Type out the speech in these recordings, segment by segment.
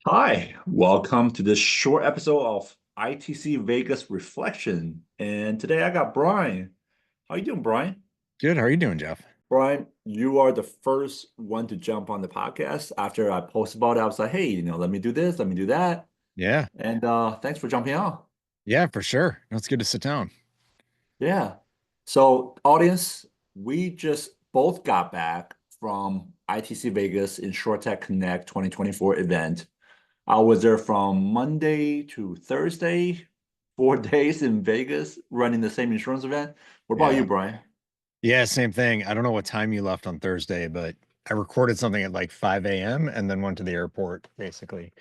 Hi, welcome to this short episode of ITC Vegas Reflection. And today I got Bryan. How you doing, Bryan? Good. How are you doing, Jeff? Bryan, you are the first one to jump on the podcast after I posted about it. I was like, hey, let me do this, let me do that. Yeah. And thanks for jumping on. Yeah, for sure. It's good to sit down. Yeah. So, audience, we just both got back from ITC Vegas Insurtech Connect 2024 event. I was there from Monday to Thursday, 4 days in Vegas, running the same insurance event. What about you, Yeah. Bryan? Yeah, same thing. I don't know what time you left on Thursday, but I recorded something at like 5 a.m. and then went to the airport, basically.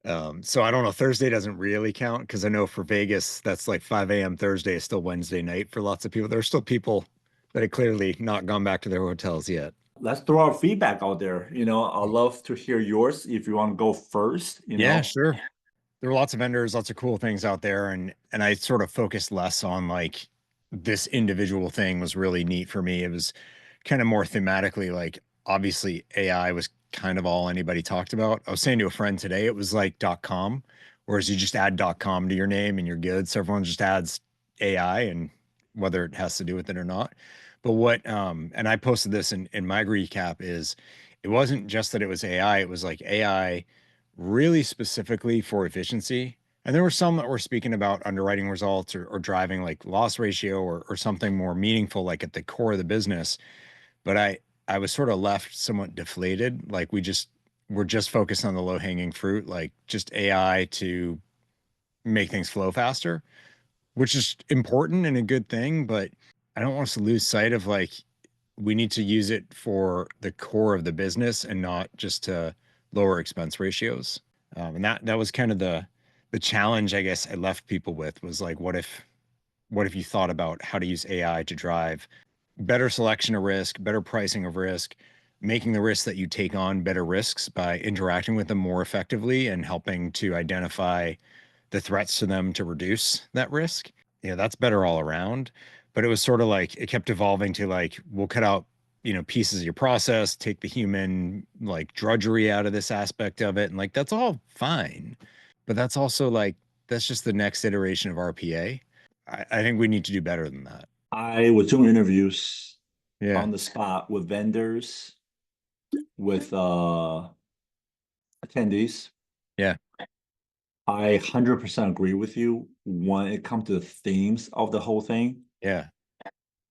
So I don't know. Thursday doesn't really count because I know for Vegas, that's like 5 a.m. Thursday is still Wednesday night for lots of people. There are still people that have clearly not gone back to their hotels yet. Let's throw our feedback out there. I'd love to hear yours if you want to go first. Yeah, sure. There were lots of vendors, lots of cool things out there, and I sort of focused less on like this individual thing was really neat for me. It was kind of more thematically like obviously AI was kind of all anybody talked about. I was saying to a friend today, it was like .com, whereas you just add .com to your name and you're good. So everyone just adds AI and whether it has to do with it or not. But what and I posted this in my recap is it wasn't just that it was AI, it was like AI really specifically for efficiency. And there were some that were speaking about underwriting results or driving like loss ratio or something more meaningful, like at the core of the business. But I was sort of left somewhat deflated. Like we're just focused on the low hanging fruit, like just AI to make things flow faster, which is important and a good thing. But I don't want us to lose sight of like we need to use it for the core of the business and not just to lower expense ratios. And that was kind of the challenge I guess I left people with was like, what if you thought about how to use AI to drive better selection of risk, better pricing of risk, making the risks that you take on better risks by interacting with them more effectively and helping to identify the threats to them to reduce that risk. Yeah, that's better all around. But it was sort of like it kept evolving to like, we'll cut out, pieces of your process, take the human like drudgery out of this aspect of it. And like, that's all fine. But that's also like, that's just the next iteration of RPA. I think we need to do better than that. I was doing interviews Yeah. on the spot with vendors, with attendees. Yeah. I 100% agree with you when it comes to the themes of the whole thing. Yeah.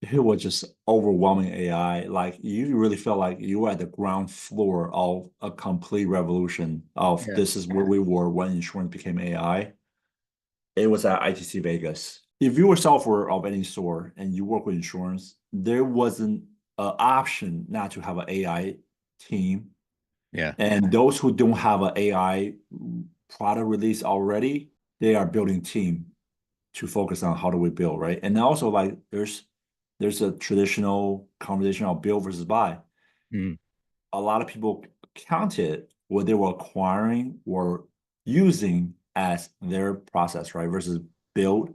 It was just overwhelming AI. Like you really felt like you were at the ground floor of a complete revolution of Yeah. this is where we were when insurance became AI. It was at ITC Vegas. If you were software of any sort and you work with insurance, there wasn't an option not to have an AI team. Yeah. And those who don't have an AI product release already, they are building team to focus on how do we build, right? And also like there's a traditional conversation of build versus buy. Mm. A lot of people counted what they were acquiring or using as their process, right? Versus build.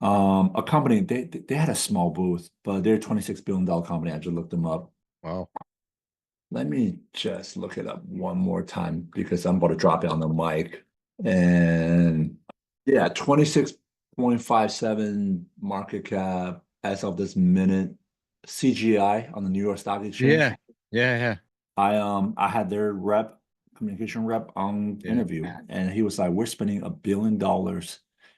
A company they had a small booth, but they're a $26 billion company. I just looked them up. Wow. Let me just look it up one more time because I'm about to drop it on the mic. And yeah, 26.57 market cap as of this minute. CGI on the New York Stock Exchange. Yeah. Yeah. Yeah. I had their communication rep on Yeah. interview, and he was like, "We're spending $1 billion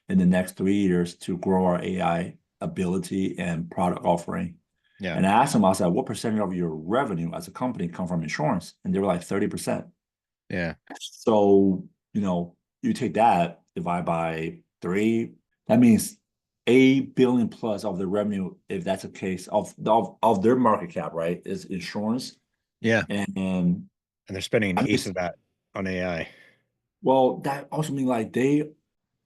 in the next 3 years to grow our AI ability and product offering." Yeah. And I asked him, I was like, "What percentage of your revenue as a company come from insurance?" And they were like 30%. Yeah. So, you take that, divide by three, that means 8 billion plus of the revenue, if that's the case, of their market cap, right, is insurance. Yeah. And And they're spending an I eighth mean, of that on AI. well, that also means like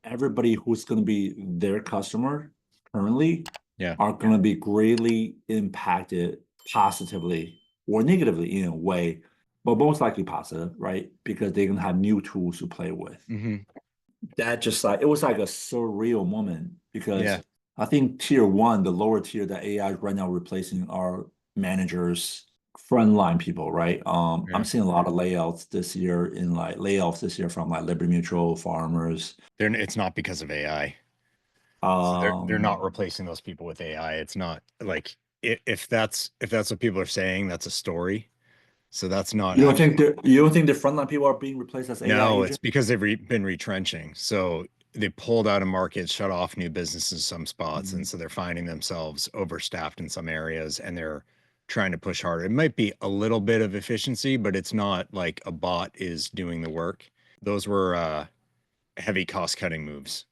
everybody who's going to be their customer currently Yeah. are going to be greatly impacted positively or negatively in a way, but most likely positive, right? Because they're going to have new tools to play with. Hmm. That just like it was like a surreal moment because Yeah. I think tier one, the lower tier that AI is right now replacing are managers, frontline people, right? I'm Yeah. seeing a lot of layouts this year layoffs this year from like Liberty Mutual, Farmers. It's not because of AI. So they're not Um, replacing those people with AI. It's not like if that's what people are saying, that's a story. So that's not actually. you don't think the frontline people are being replaced as AI No, it's agents? because been retrenching. So they pulled out of markets, shut off new businesses in some spots, and Mhm. so they're finding themselves overstaffed in some areas, and they're trying to push harder. It might be a little bit of efficiency, but it's not like a bot is doing the work. Those were heavy cost cutting moves.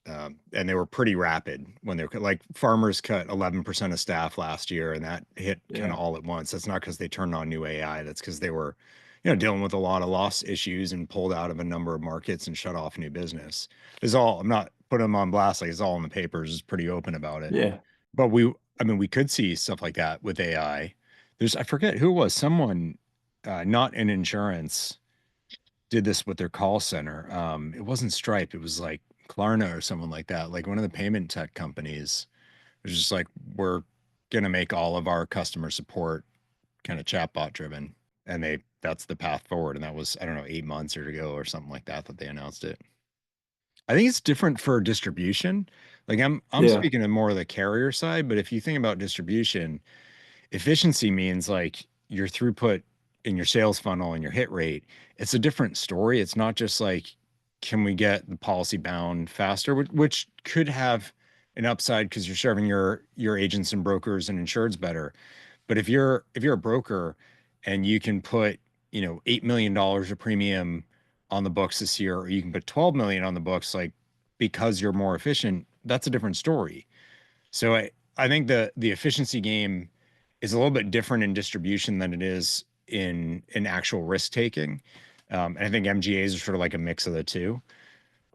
And they were pretty rapid when they were like farmers cut 11% of staff last year, and that hit kind of Yeah, all at once. That's not because they turned on new AI. That's because they were, dealing with a lot of loss issues and pulled out of a number of markets and shut off new business. It's all, I'm not putting them on blast. Like it's all in the papers. It's pretty open about it. yeah. But I mean, we could see stuff like that with AI. I forget who it was, someone, not in insurance did this with their call center. It wasn't Stripe, it was like Klarna or someone like that, like one of the payment tech companies. It was just like, we're gonna make all of our customer support kind of chatbot driven. And that's the path forward. And that was, I don't know, 8 months or ago or something like that they announced it. I think it's different for distribution. Like I'm Yeah, speaking of more of the carrier side, but if you think about distribution, efficiency means like your throughput in your sales funnel and your hit rate. It's a different story. It's not just like, can we get the policy bound faster, which could have an upside because you're serving your agents and brokers and insureds better. But if you're a broker and you can put, $8 million of premium on the books this year, or you can put 12 million on the books, like because you're more efficient, that's a different story. So I think the efficiency game is a little bit different in distribution than it is in actual risk taking. And I think MGAs are sort of like a mix of the two.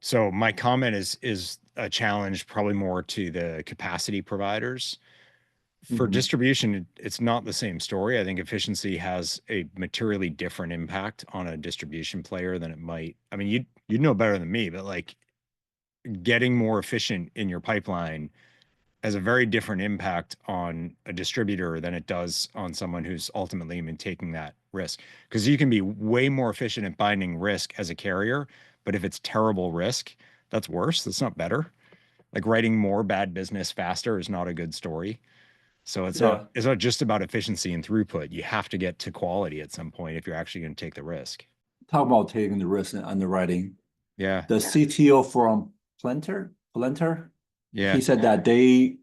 So my comment is a challenge probably more to the capacity providers. For hmm, distribution, it's not the same story. I think efficiency has a materially different impact on a distribution player than it might. I mean, you'd know better than me, but like getting more efficient in your pipeline has a very different impact on a distributor than it does on someone who's ultimately been taking that risk. Because you can be way more efficient at binding risk as a carrier, but if it's terrible risk, that's worse. That's not better. Like writing more bad business faster is not a good story. So yeah. it's not just about efficiency and throughput. You have to get to quality at some point if you're actually going to take the risk. Talk about taking the risk in underwriting. Yeah. The CTO from Plenter, he Yeah. said that they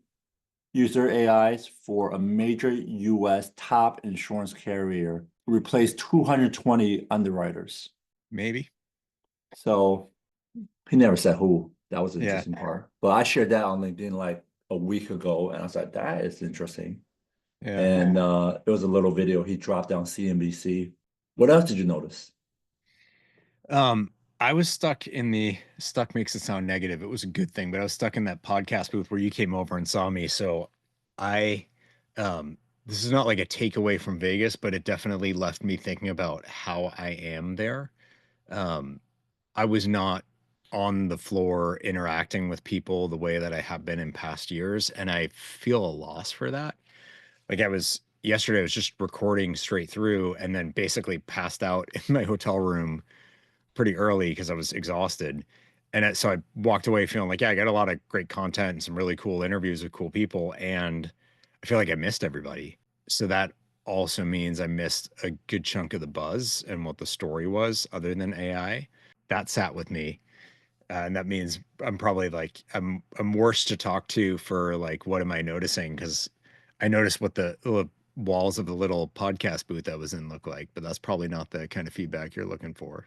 use their AIs for a major US top insurance carrier, replace 220 underwriters. Maybe. So he never said who. That was the Yeah. interesting part. But I shared that on LinkedIn like a week ago, and I was like, that is interesting. Yeah. And it was a little video he dropped down CNBC. What else did you notice? Um, I was stuck makes it sound negative. It was a good thing, but I was stuck in that podcast booth where you came over and saw me. So I, um, this is not like a takeaway from Vegas, but it definitely left me thinking about how I am there. Um, I was not on the floor interacting with people the way that I have been in past years, and I feel a loss for that. Like yesterday, I was just recording straight through and then basically passed out in my hotel room pretty early because I was exhausted. So I walked away feeling like, yeah, I got a lot of great content and some really cool interviews with cool people. And I feel like I missed everybody. So that also means I missed a good chunk of the buzz and what the story was other than AI. That sat with me. And that means I'm probably like, I'm worse to talk to for like, what am I noticing? Because I noticed what the walls of the little podcast booth I was in look like, but that's probably not the kind of feedback you're looking for.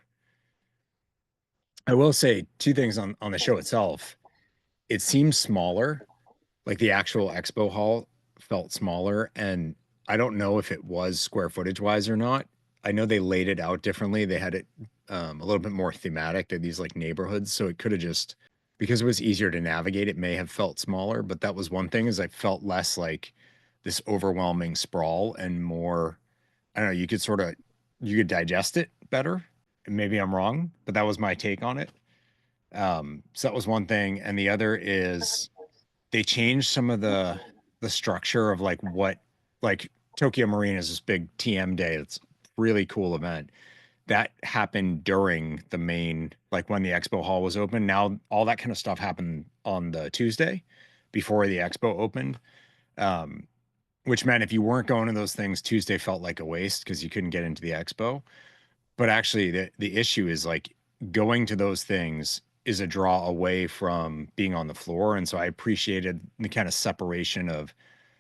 I will say two things on the show itself. It seems smaller, like the actual expo hall felt smaller, and I don't know if it was square footage wise or not. I know they laid it out differently. They had it a little bit more thematic. They're these like neighborhoods, so it could have just because it was easier to navigate. It may have felt smaller, but that was one thing is I felt less like this overwhelming sprawl and more. I don't know. You could digest it better. Maybe I'm wrong, but that was my take on it. So that was one thing, and the other is they changed some of the structure of like what like Tokyo Marine is this big TM day. It's a really cool event. That happened during the main, like when the expo hall was open. Now all that kind of stuff happened on the Tuesday before the expo opened. Um, which meant if you weren't going to those things, Tuesday felt like a waste because you couldn't get into the expo. But actually, the issue is like going to those things is a draw away from being on the floor. And so I appreciated the kind of separation of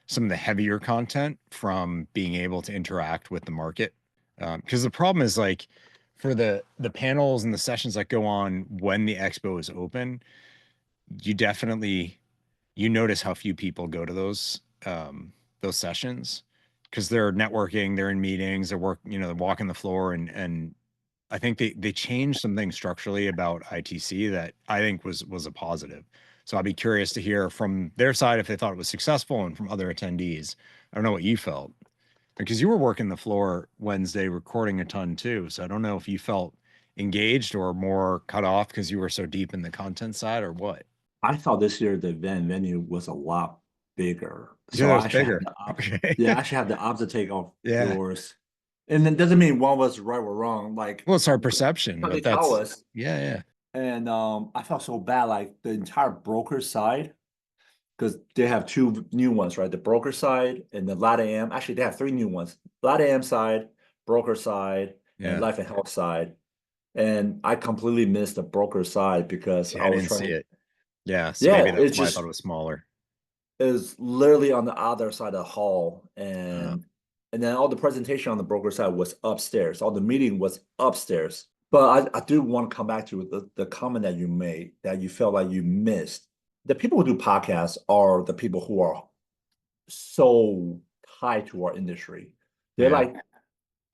some of the heavier content from being able to interact with the market. Because the problem is like for the panels and the sessions that go on when the expo is open, you definitely you notice how few people go to those sessions because they're networking, they're in meetings, they're walking the floor, and I think they changed some things structurally about ITC that I think was a positive. So I'd be curious to hear from their side if they thought it was successful and from other attendees. I don't know what you felt because you were working the floor Wednesday recording a ton too. So I don't know if you felt engaged or more cut off because you were so deep in the content side or what. I thought this year the event venue was a lot bigger. Yeah, So that I was actually have bigger. Okay. yeah, I actually have the opposite take of Yeah. yours. And it doesn't mean one was right or wrong. Like Well, it's our perception, what they but tell that's us. yeah, yeah, And I felt so bad, like the entire broker side, because they have two new ones, right? The broker side and the LATAM. Actually, they have three new ones: LATAM side, broker side, and yeah. life and health side. And I completely missed the broker side because See, I I was didn't trying see to. it. Yeah, so maybe Yeah, that's it's why I thought just it was smaller. is literally on the other side of the hall, Uh, and then all the presentation on the broker side was upstairs. All the meeting was upstairs. But I do want to come back to the comment that you made that you felt like you missed. The people who do podcasts are the people who are so tied to our industry. They're yeah, like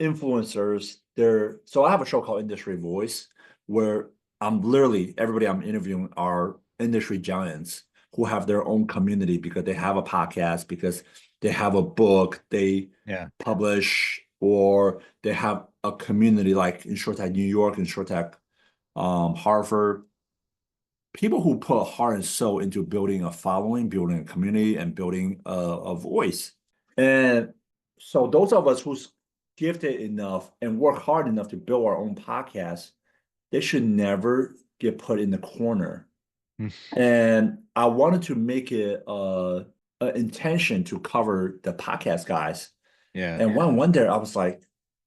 influencers. They're so I have a show called Industry Voice where I'm literally everybody I'm interviewing are industry giants who have their own community because they have a podcast, because they have a book they yeah, publish, or they have a community like Insurtech New York, Insurtech Harvard. People who put heart and soul into building a following, building a community, and building a voice. And so those of us who's gifted enough and work hard enough to build our own podcast, they should never get put in the corner. mm, And I wanted to make it a intention to cover the podcast guys. yeah, And one day I was like,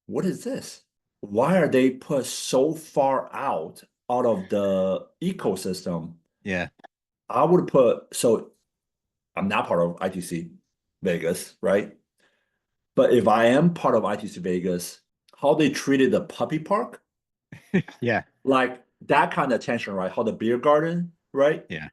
what is this? Why are they put so far out of the ecosystem? yeah, I would put so I'm not part of ITC Vegas, right? But if I am part of ITC Vegas, how they treated the puppy park, yeah, like that kind of attention, right? How the beer garden, right? yeah.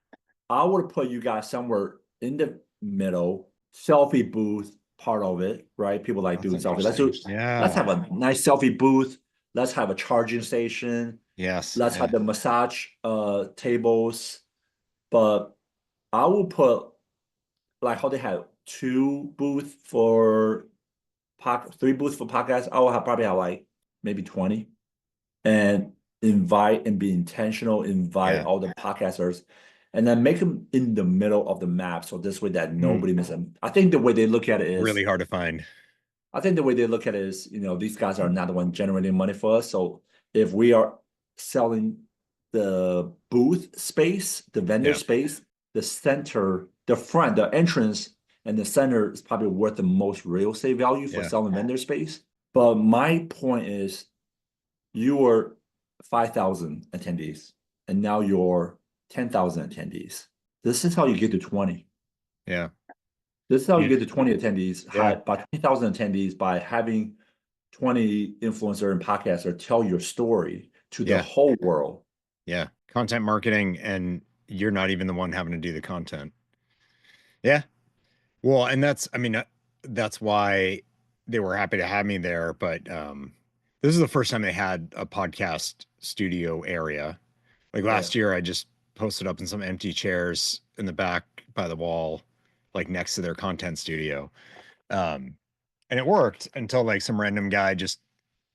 I would put you guys somewhere in the middle, selfie booth part of it, right? People like That's doing selfie. interesting. Let's Yeah. have a nice selfie booth. Let's have a charging station. Yes. Let's have Yeah. the massage tables. But I will put like how they have two booths for three booths for podcasts. I will have probably have like maybe 20 and invite and be intentional, invite Yeah. all the podcasters and then make them in the middle of the map. So this way that Mm, nobody miss them. I think the way they look at it is, really hard to find. I think the way they look at it is, these guys are not the one generating money for us. So if we are selling the booth space, the vendor Yeah. space, the center, the front, the entrance, and the center is probably worth the most real estate value for Yeah. selling vendor space. But my point is, you were 5,000 attendees, and now you're 10,000 attendees. This is how you get to 20. Yeah. This is how you You, get to 20 attendees, yeah. by 20,000 attendees by having 20 influencer and podcaster tell your story to the Yeah. whole world. Yeah. Content marketing, and you're not even the one having to do the content. Yeah. Well, and I mean, that's why they were happy to have me there. But this is the first time they had a podcast studio area. Like Yeah. last year, I just posted up in some empty chairs in the back by the wall, like next to their content studio. Um, and it worked until like some random guy just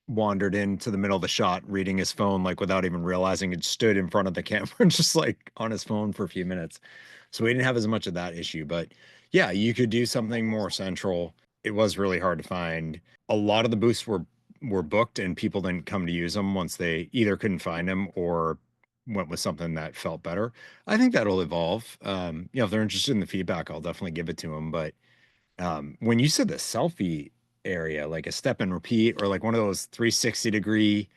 wandered into the middle of the shot reading his phone, like without even realizing it stood in front of the camera, just like on his phone for a few minutes. So we didn't have as much of that issue, but yeah, you could do something more central. it was really hard to find. A lot of the booths were booked and people didn't come to use them once they either couldn't find them or went with something that felt better. I think that'll evolve. If they're interested in the feedback, I'll definitely give it to them. But when you said the selfie area, like a step and repeat or like one of those 360-degree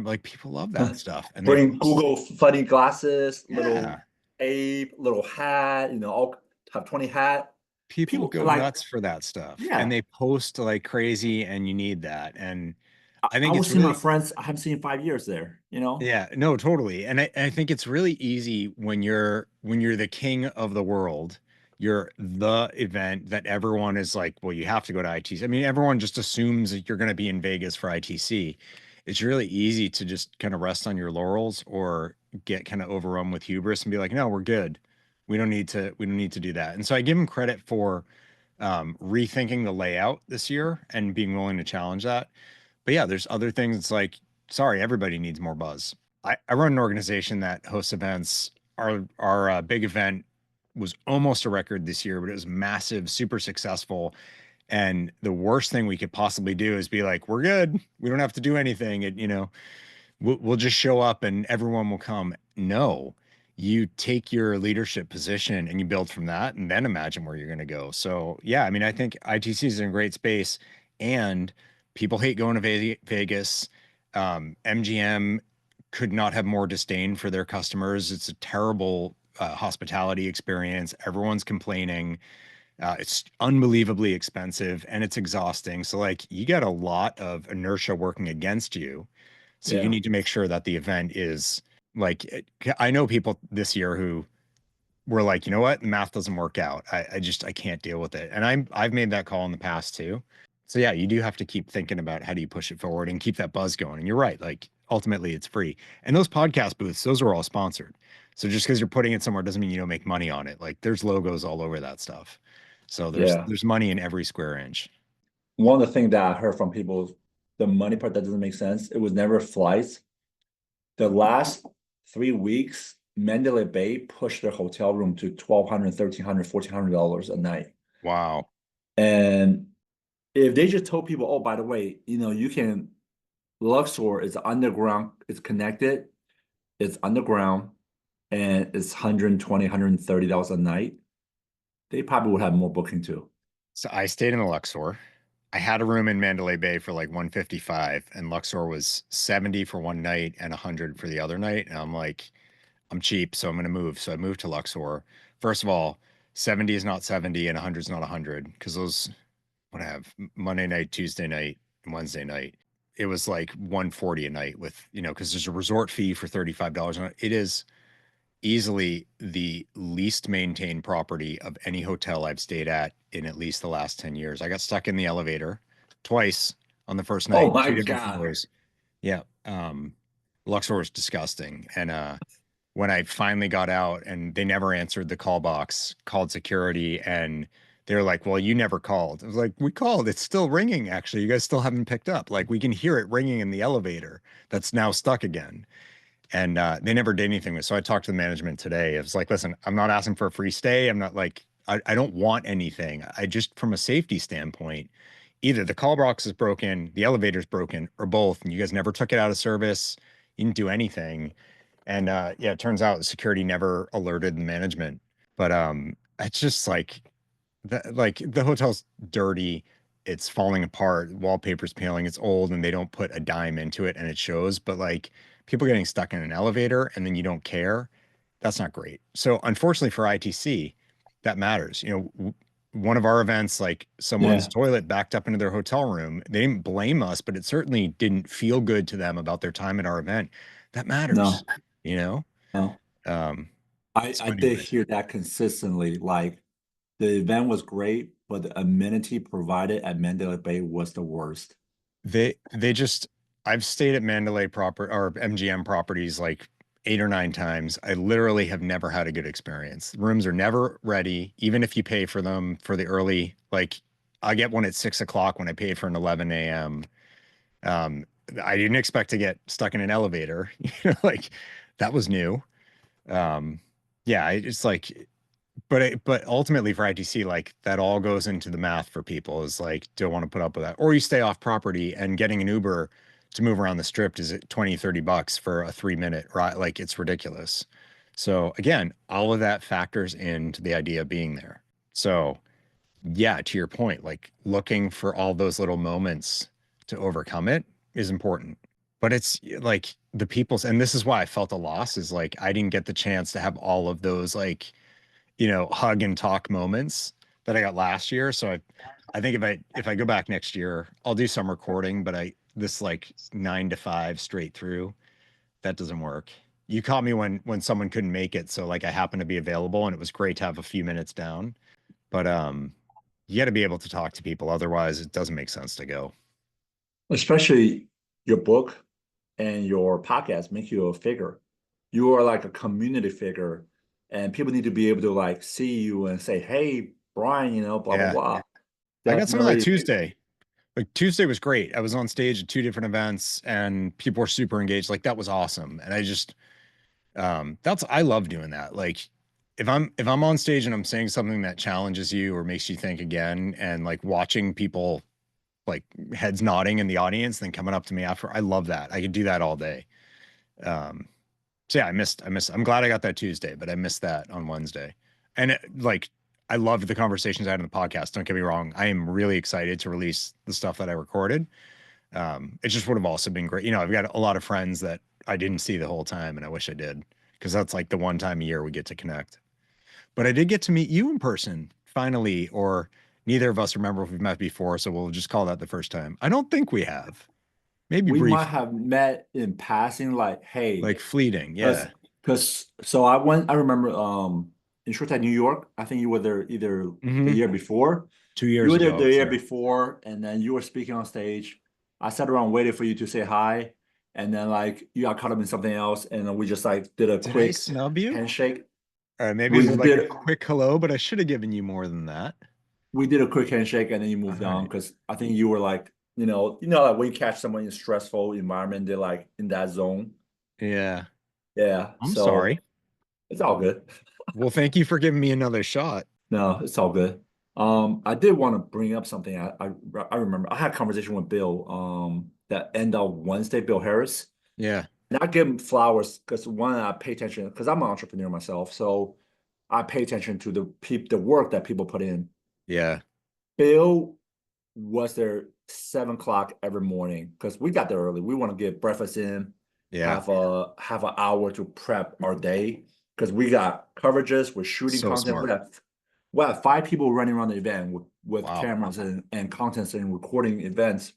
like people love that stuff. And they Bring post, Google funny glasses, little yeah, ape, little hat, all top 20 hat. people People go like, nuts for that stuff. And yeah. they post like crazy and you need that. And I I think was it's seeing my really, friends I haven't seen in 5 years there. yeah, no, totally. And I think it's really easy when you're the king of the world, you're the event that everyone is like, well, you have to go to ITC. I mean, everyone just assumes that you're going to be in Vegas for ITC. It's really easy to just kind of rest on your laurels or get kind of overrun with hubris and be like, no, we're good. We don't need to do that. And so I give them credit for rethinking the layout this year and being willing to challenge that. But yeah, there's other things. It's like, sorry, everybody needs more buzz. I run an organization that hosts events. Our big event was almost a record this year, but it was massive, super successful. And the worst thing we could possibly do is be like, we're good. We don't have to do anything. We'll just show up and everyone will come. No, you take your leadership position and you build from that and then imagine where you're going to go. So, yeah, I mean, I think ITC is in a great space and people hate going to Vegas. MGM could not have more disdain for their customers. It's a terrible hospitality experience. Everyone's complaining. It's unbelievably expensive and it's exhausting. So, like, you get a lot of inertia working against you, so you Yeah. need to make sure that the event is like, I know people this year who were like, you know what, math doesn't work out. I can't deal with it. And I've made that call in the past too. So yeah, you do have to keep thinking about how do you push it forward and keep that buzz going. And you're right, like ultimately it's free. And those podcast booths, those are all sponsored. So just because you're putting it somewhere doesn't mean you don't make money on it. Like there's logos all over that stuff. So there's Yeah. there's money in every square inch. One of the things that I heard from people, the money part that doesn't make sense, it was never flights. The last 3 weeks, Mandalay Bay pushed their hotel room to $1,200, $1,300, $1,400 a night. Wow. And if they just told people, oh, by the way, you can Luxor is underground, it's connected, it's underground, and it's 120, $130 a night, they probably would have more booking too. So I stayed in the Luxor. I had a room in Mandalay Bay for like 155 and Luxor was 70 for one night and 100 for the other night. And I'm like, I'm cheap, so I'm going to move. So I moved to Luxor. First of all, 70 is not 70 and 100 is not 100 because those would have Monday night, Tuesday night, and Wednesday night. It was like 140 a night with, because there's a resort fee for $35 a night. It is easily the least maintained property of any hotel I've stayed at least the last 10 years. I got stuck in the elevator twice on the first Oh night, my two different God. floors. Yeah. Luxor was disgusting. And when I finally got out and they never answered the call box, called security, and they're like, well, you never called. I was like, we called. It's still ringing, actually. You guys still haven't picked up. Like, we can hear it ringing in the elevator that's now stuck again. And they never did anything with it. So I talked to the management today. It was like, listen, I'm not asking for a free stay. I'm not like, I don't want anything. I just, from a safety standpoint, either the call box is broken, the elevator's broken, or both. And you guys never took it out of service. You didn't do anything. And yeah, it turns out the security never alerted the management. But it's just like the hotel's dirty, it's falling apart, wallpaper's peeling, it's old, and they don't put a dime into it, and it shows. But like people getting stuck in an elevator and then you don't care, that's not great. So unfortunately for ITC, that matters. One of our events, like someone's Yeah. toilet backed up into their hotel room. They didn't blame us, but it certainly didn't feel good to them about their time at our event. That matters, No, you know? no. Um, I, so I did anyways. hear that consistently. Like the event was great, but the amenity provided at Mandalay Bay was the worst. They just I've stayed at Mandalay proper or MGM properties like 8 or 9 times. I literally have never had a good experience. Rooms are never ready, even if you pay for them for the early, like I get one at 6 o'clock when I paid for an 11 a.m. Um, I didn't expect to get stuck in an elevator, like that was new. Um, yeah, it's like but ultimately for ITC, like that all goes into the math for people is like, don't want to put up with that. Or you stay off property and getting an Uber to move around the strip is at 20, $30 for a 3 minute ride. Like it's ridiculous. So again, all of that factors into the idea of being there. So yeah, to your point, like looking for all those little moments to overcome it is important. But it's like the people's, and this is why I felt a loss is like I didn't get the chance to have all of those like, hug and talk moments that I got last year. So I think if I go back next year, I'll do some recording, but this like 9 to 5 straight through, that doesn't work. You caught me when someone couldn't make it, so like I happened to be available and it was great to have a few minutes down. But you got to be able to talk to people, otherwise it doesn't make sense to go. Especially your book and your podcast make you a figure. You are like a community figure, and people need to be able to like see you and say, "Hey, Bryan, blah blah Yeah. blah." I got some of that Definitely, Tuesday. Like Tuesday was great. I was on stage at 2 different events and people were super engaged. Like that was awesome. And I just I love doing that. Like if I'm on stage and I'm saying something that challenges you or makes you think again and like watching people like heads nodding in the audience, then coming up to me after, I love that. I could do that all day. Um, so yeah, I'm glad I got that Tuesday, but I missed that on Wednesday. And like, I loved the conversations I had on the podcast. Don't get me wrong. I am really excited to release the stuff that I recorded. It just would have also been great. I've got a lot of friends that I didn't see the whole time and I wish I did because that's like the one time a year we get to connect. But I did get to meet you in person finally, or neither of us remember if we've met before. So we'll just call that the first time. I don't think we have. Maybe we might brief, have met in passing, like, "Hey," like fleeting. because Yeah. so I remember Insurtech New York. I think you were there either the Hmm. year before. Two You years were there ago, I the was year there. before, and then you were speaking on stage. I sat around waiting for you to say hi, and then like you got caught up in something else, and then we just like did a Did I quick snub you? handshake. Maybe We is it like a did quick hello, but I should have given you more than that. we did a quick handshake, and then you All moved on right. because I think you were like, like when you catch someone in a stressful environment, they're like in that zone. Yeah. Yeah, I'm so sorry. it's all good. Well, thank you for giving me another shot. No, it's all good. I did want to bring up something. I remember I had a conversation with Bill. That end of Wednesday, Bill Harris. Yeah. And I give him flowers because one, I pay attention because I'm an entrepreneur myself, so I pay attention to the work that people put in. Yeah. Bill was there 7 o'clock every morning because we got there early. We want to get breakfast in, Yeah. have an hour to prep our day because we got coverages, we're shooting So content. smart. We have 5 people running around the event with Wow. cameras and contents and recording events.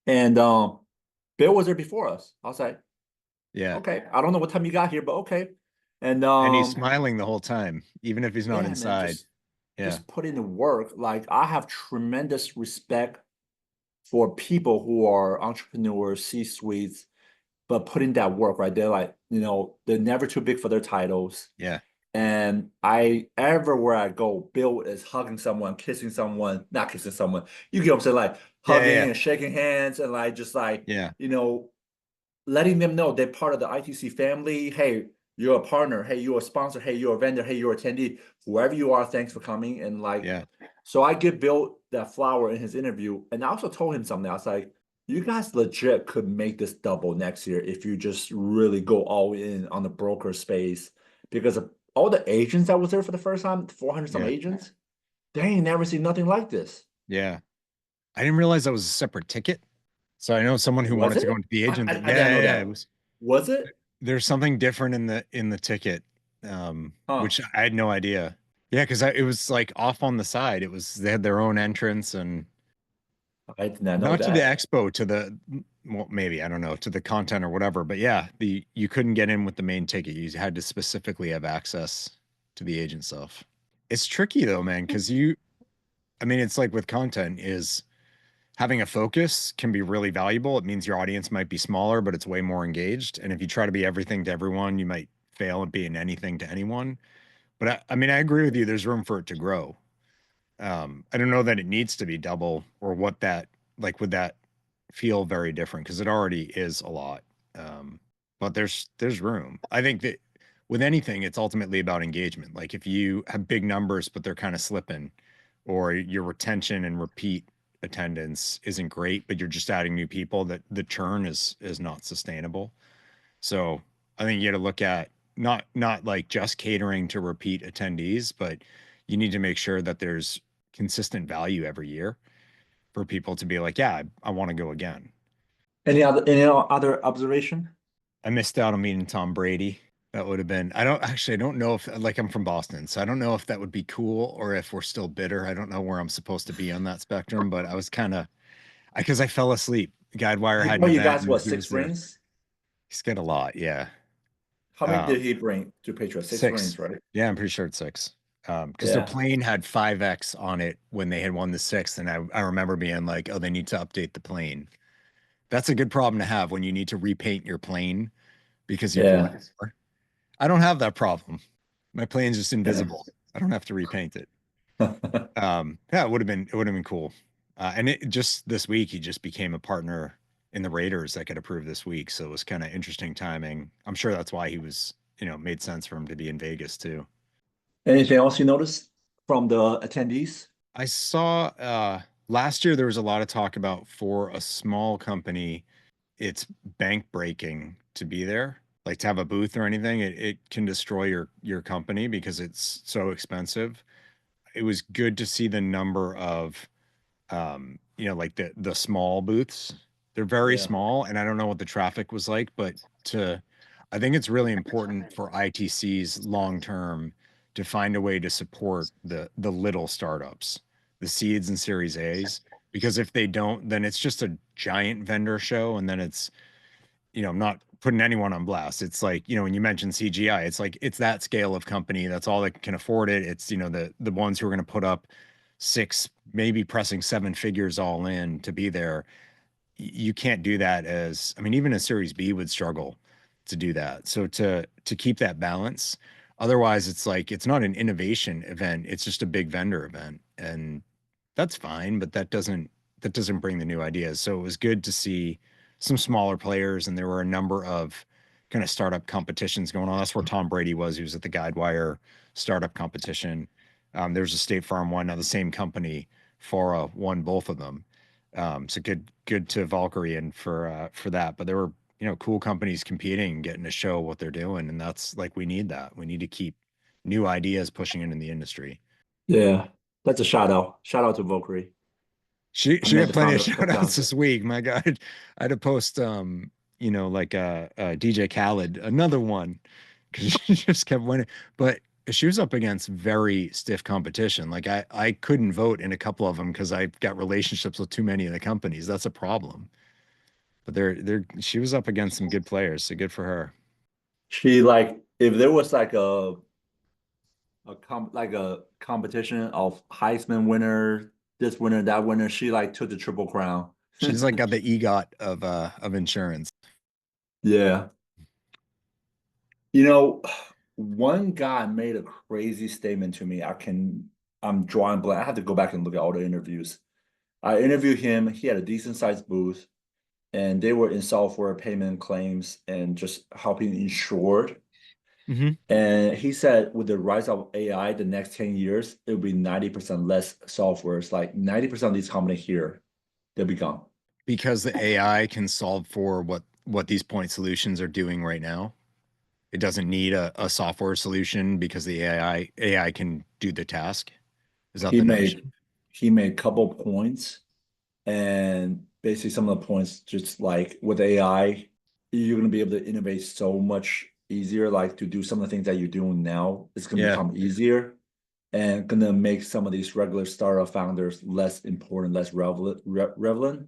And Bill was there before us. I was like, Yeah. okay, I don't know what time you got here, but okay. And And he's smiling the whole time, even if he's not yeah, man, inside. just Yeah. put in the work. Like I have tremendous respect for people who are entrepreneurs, C-suites, but putting that work, right? They're like, they're never too big for their titles. Yeah. And everywhere I go, Bill is hugging someone, kissing someone, not kissing someone. You get what I'm saying? Like Yeah. hugging Yeah. and shaking hands and like just like, Yeah. you know, letting them know they're part of the ITC family. Hey, you're a partner. Hey, you're a sponsor. Hey, you're a vendor. Hey, you're an attendee. Whoever you are, thanks for coming. And like, Yeah. so I give Bill that flower in his interview, and I also told him something. I was like, you guys legit could make this double next year if you just really go all in on the broker space because of all the agents that was there for the first time, 400 some Yeah. agents, they ain't never seen nothing like this. Yeah. I didn't realize that was a separate ticket. So I know someone who Was wanted to go it? into the agent. I didn't Yeah, know yeah, it that. was. Was it? There's something different in the ticket, Huh. which I had no idea. Yeah, because it was like off on the side. It was they had their own entrance and I did not know not to the that. expo, to the well, maybe I don't know to the content or whatever. But yeah, the you couldn't get in with the main ticket. You had to specifically have access to the agent stuff. It's tricky though, man, because I mean, it's like with content is having a focus can be really valuable. It means your audience might be smaller, but it's way more engaged. And if you try to be everything to everyone, you might fail at being anything to anyone. But I mean, I agree with you. There's room for it to grow. I don't know that it needs to be double or what that like would that feel very different because it already is a lot. Um, but there's room. I think that with anything, it's ultimately about engagement. Like if you have big numbers, but they're kind of slipping, or your retention and repeat attendance isn't great, but you're just adding new people, that the churn is not sustainable. So I think you got to look at not like just catering to repeat attendees, but you need to make sure that there's consistent value every year for people to be like, yeah, I want to go again. Any other observation? I missed out on meeting Tom Brady. That would have been, I don't know if, like, I'm from Boston, so I don't know if that would be cool or if we're still bitter. I don't know where I'm supposed to be on that spectrum, but I was kind of, because I fell asleep. Guidewire He had an brought you event guys and what, he was six there. rings? He's got a lot. Yeah. How many did Um, he bring to Patriots? Six Six. rings, right? Yeah, I'm pretty sure it's six. Because their Yeah. plane had 5X on it when they had won the sixth. And I remember being like, oh, they need to update the plane. That's a good problem to have when you need to repaint your plane because you've won Yeah. more. I don't have that problem. My plane's just Yeah. invisible. I don't have to repaint it. Yeah, it would have been cool. And it just this week he just became a partner in the Raiders that got approved this week. So it was kind of interesting timing. I'm sure that's why he was, made sense for him to be in Vegas too. Anything else you noticed from the attendees? I saw last year there was a lot of talk about, for a small company, it's bank breaking to be there. Like to have a booth or anything, it can destroy your company because it's so expensive. It was good to see the number of like the small booths. They're very Yeah. small, and I don't know what the traffic was like, but I think it's really important for ITCs long term to find a way to support the little startups, the seeds and Series A's, because if they don't, then it's just a giant vendor show, and then I'm not putting anyone on blast. It's like, when you mentioned CGI, it's like it's that scale of company. That's all that can afford it. It's, the ones who are going to put up six, maybe pressing seven figures all in to be there. You can't do that as, I mean, even a Series B would struggle to do that. So to keep that balance, otherwise it's like it's not an innovation event, it's just a big vendor event. And that's fine, but that doesn't bring the new ideas. So it was good to see some smaller players, and there were a number of kind of startup competitions going on. That's where Tom Brady was. He was at the Guidewire startup competition. There's a State Farm one. Now the same company, Fora, won both of them. So good to Valkyrie and for that. But there were cool companies competing, getting to show what they're doing, and that's like we need that. We need to keep new ideas pushing into the industry. Yeah. That's a shout out. Shout out to Valkyrie. She I she met got the plenty of founder a shout couple outs times. this week. My God, I had to post like DJ Khaled, another one, because she just kept winning. But she was up against very stiff competition. Like I couldn't vote in a couple of them because I've got relationships with too many of the companies. That's a problem. But she was up against some good players, so good for her. She like if there was like a competition of Heisman winner, this winner, that winner, she like took the triple crown. She's like got the EGOT of insurance. Yeah. One guy made a crazy statement to me. I'm drawing blank. I have to go back and look at all the interviews. I interviewed him. He had a decent sized booth, and they were in software payment claims and just helping insured. Hmm. And he said with the rise of AI, the next 10 years, it will be 90% less software. It's like 90% of these companies here, they'll be gone. Because the AI can solve for what these point solutions are doing right now. It doesn't need a software solution because the AI can do the task. Is that He the made notion? he made a couple points, and basically some of the points just like with AI, you're gonna be able to innovate so much easier. Like to do some of the things that you're doing now, it's gonna Yeah. become easier and gonna make some of these regular startup founders less important, less relevant.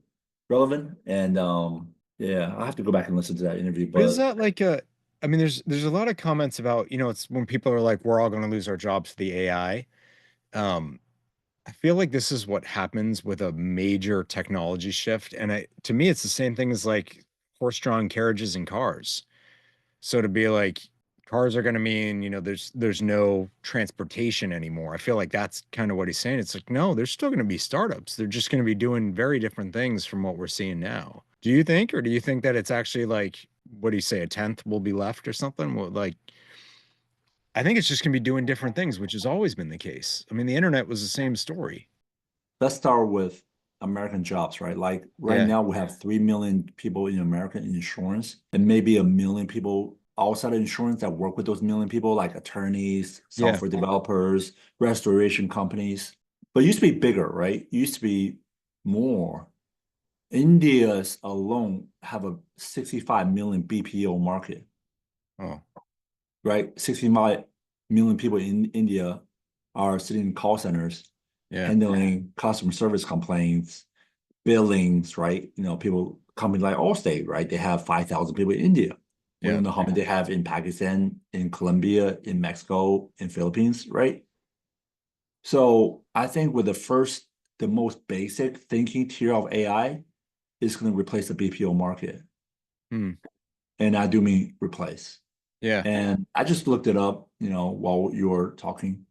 And yeah, I have to go back and listen to that interview. But is But that like I mean, there's a lot of comments about, it's when people are like, we're all going to lose our jobs to the AI. Um, I feel like this is what happens with a major technology shift. And to me, it's the same thing as like horse-drawn carriages and cars. So to be like, cars are going to mean, there's no transportation anymore. I feel like that's kind of what he's saying. It's like, no, there's still going to be startups. They're just going to be doing very different things from what we're seeing now. Do you think, or do you think that it's actually like, what do you say, a tenth will be left or something? Like, I think it's just gonna be doing different things, which has always been the case. I mean, the internet was the same story. Let's start with American jobs, right? Like right Yeah. now, we have 3 million people in America in insurance, and maybe a million people outside of insurance that work with those million people, like attorneys, Yeah. software developers, restoration companies. But it used to be bigger, right? It used to be more. India's alone have a 65 million BPO market, Oh, right? 65 million people in India are sitting in call centers yeah. handling customer service complaints, billings, right? People, companies like Allstate, right? They have 5,000 people in India. We Yeah. don't know how many they have in Pakistan, in Colombia, in Mexico, in Philippines, right? So I think with the most basic thinking tier of AI is going to replace the BPO market. Hmm. And I do mean replace. Yeah. And I just looked it up, while you were talking.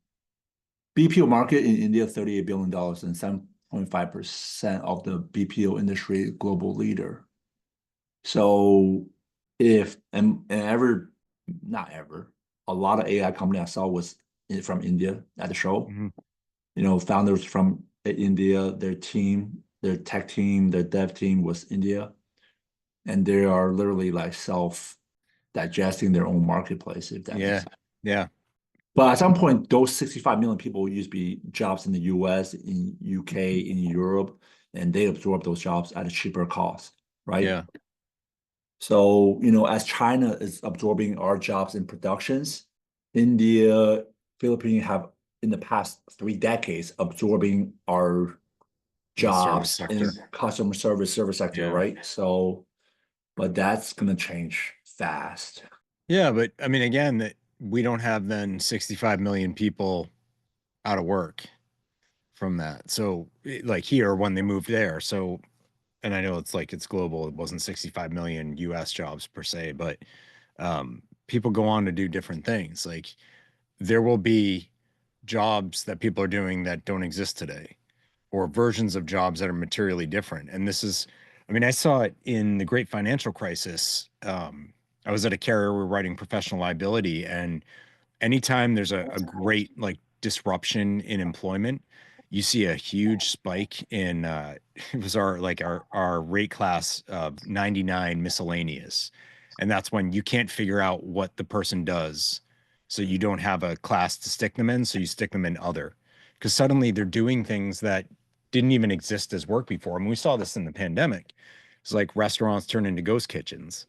BPO market in India, $38 billion dollars and 7.5% of the BPO industry global leader. So if and ever not ever, a lot of AI company I saw was from India at the show. Hmm. Founders from India, their team, their tech team, their dev team was India, and they are literally like self digesting their own marketplace, if that makes Yeah. sense. Yeah. But at some point, those 65 million people used to be jobs in the US, in UK, in Europe, and they absorb those jobs at a cheaper cost, right? Yeah. So, as China is absorbing our jobs in productions, India, Philippines have in the past 3 decades absorbing our In the service jobs in sector. customer service sector, Yeah. right? So, but that's gonna change fast. Yeah, but I mean, again, that we don't have then 65 million people out of work from that. So, like here when they moved there. So, and I know it's like it's global. It wasn't 65 million US jobs per se, but people go on to do different things. Like there will be jobs that people are doing that don't exist today, or versions of jobs that are materially different. And this is, I mean, I saw it in the great financial crisis. I was at a carrier, we were writing professional liability, and anytime there's a great like disruption in employment, you see a huge spike in it was our rate class of 99 miscellaneous. And that's when you can't figure out what the person does. So you don't have a class to stick them in, so you stick them in other. Because suddenly they're doing things that didn't even exist as work before. I mean, we saw this in the pandemic. It's like restaurants turn into ghost kitchens.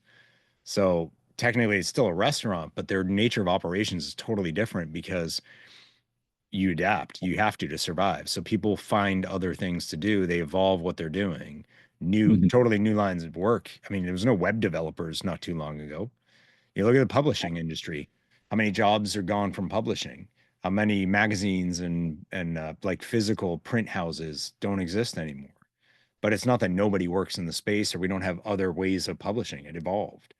So technically it's still a restaurant, but their nature of operations is totally different because you adapt. You have to survive. So people find other things to do. They evolve what they're doing. Mhm. Totally new lines of work. I mean, there was no web developers not too long ago. You look at the publishing industry. How many jobs are gone from publishing? How many magazines and like physical print houses don't exist anymore? But it's not that nobody works in the space or we don't have other ways of publishing. It evolved.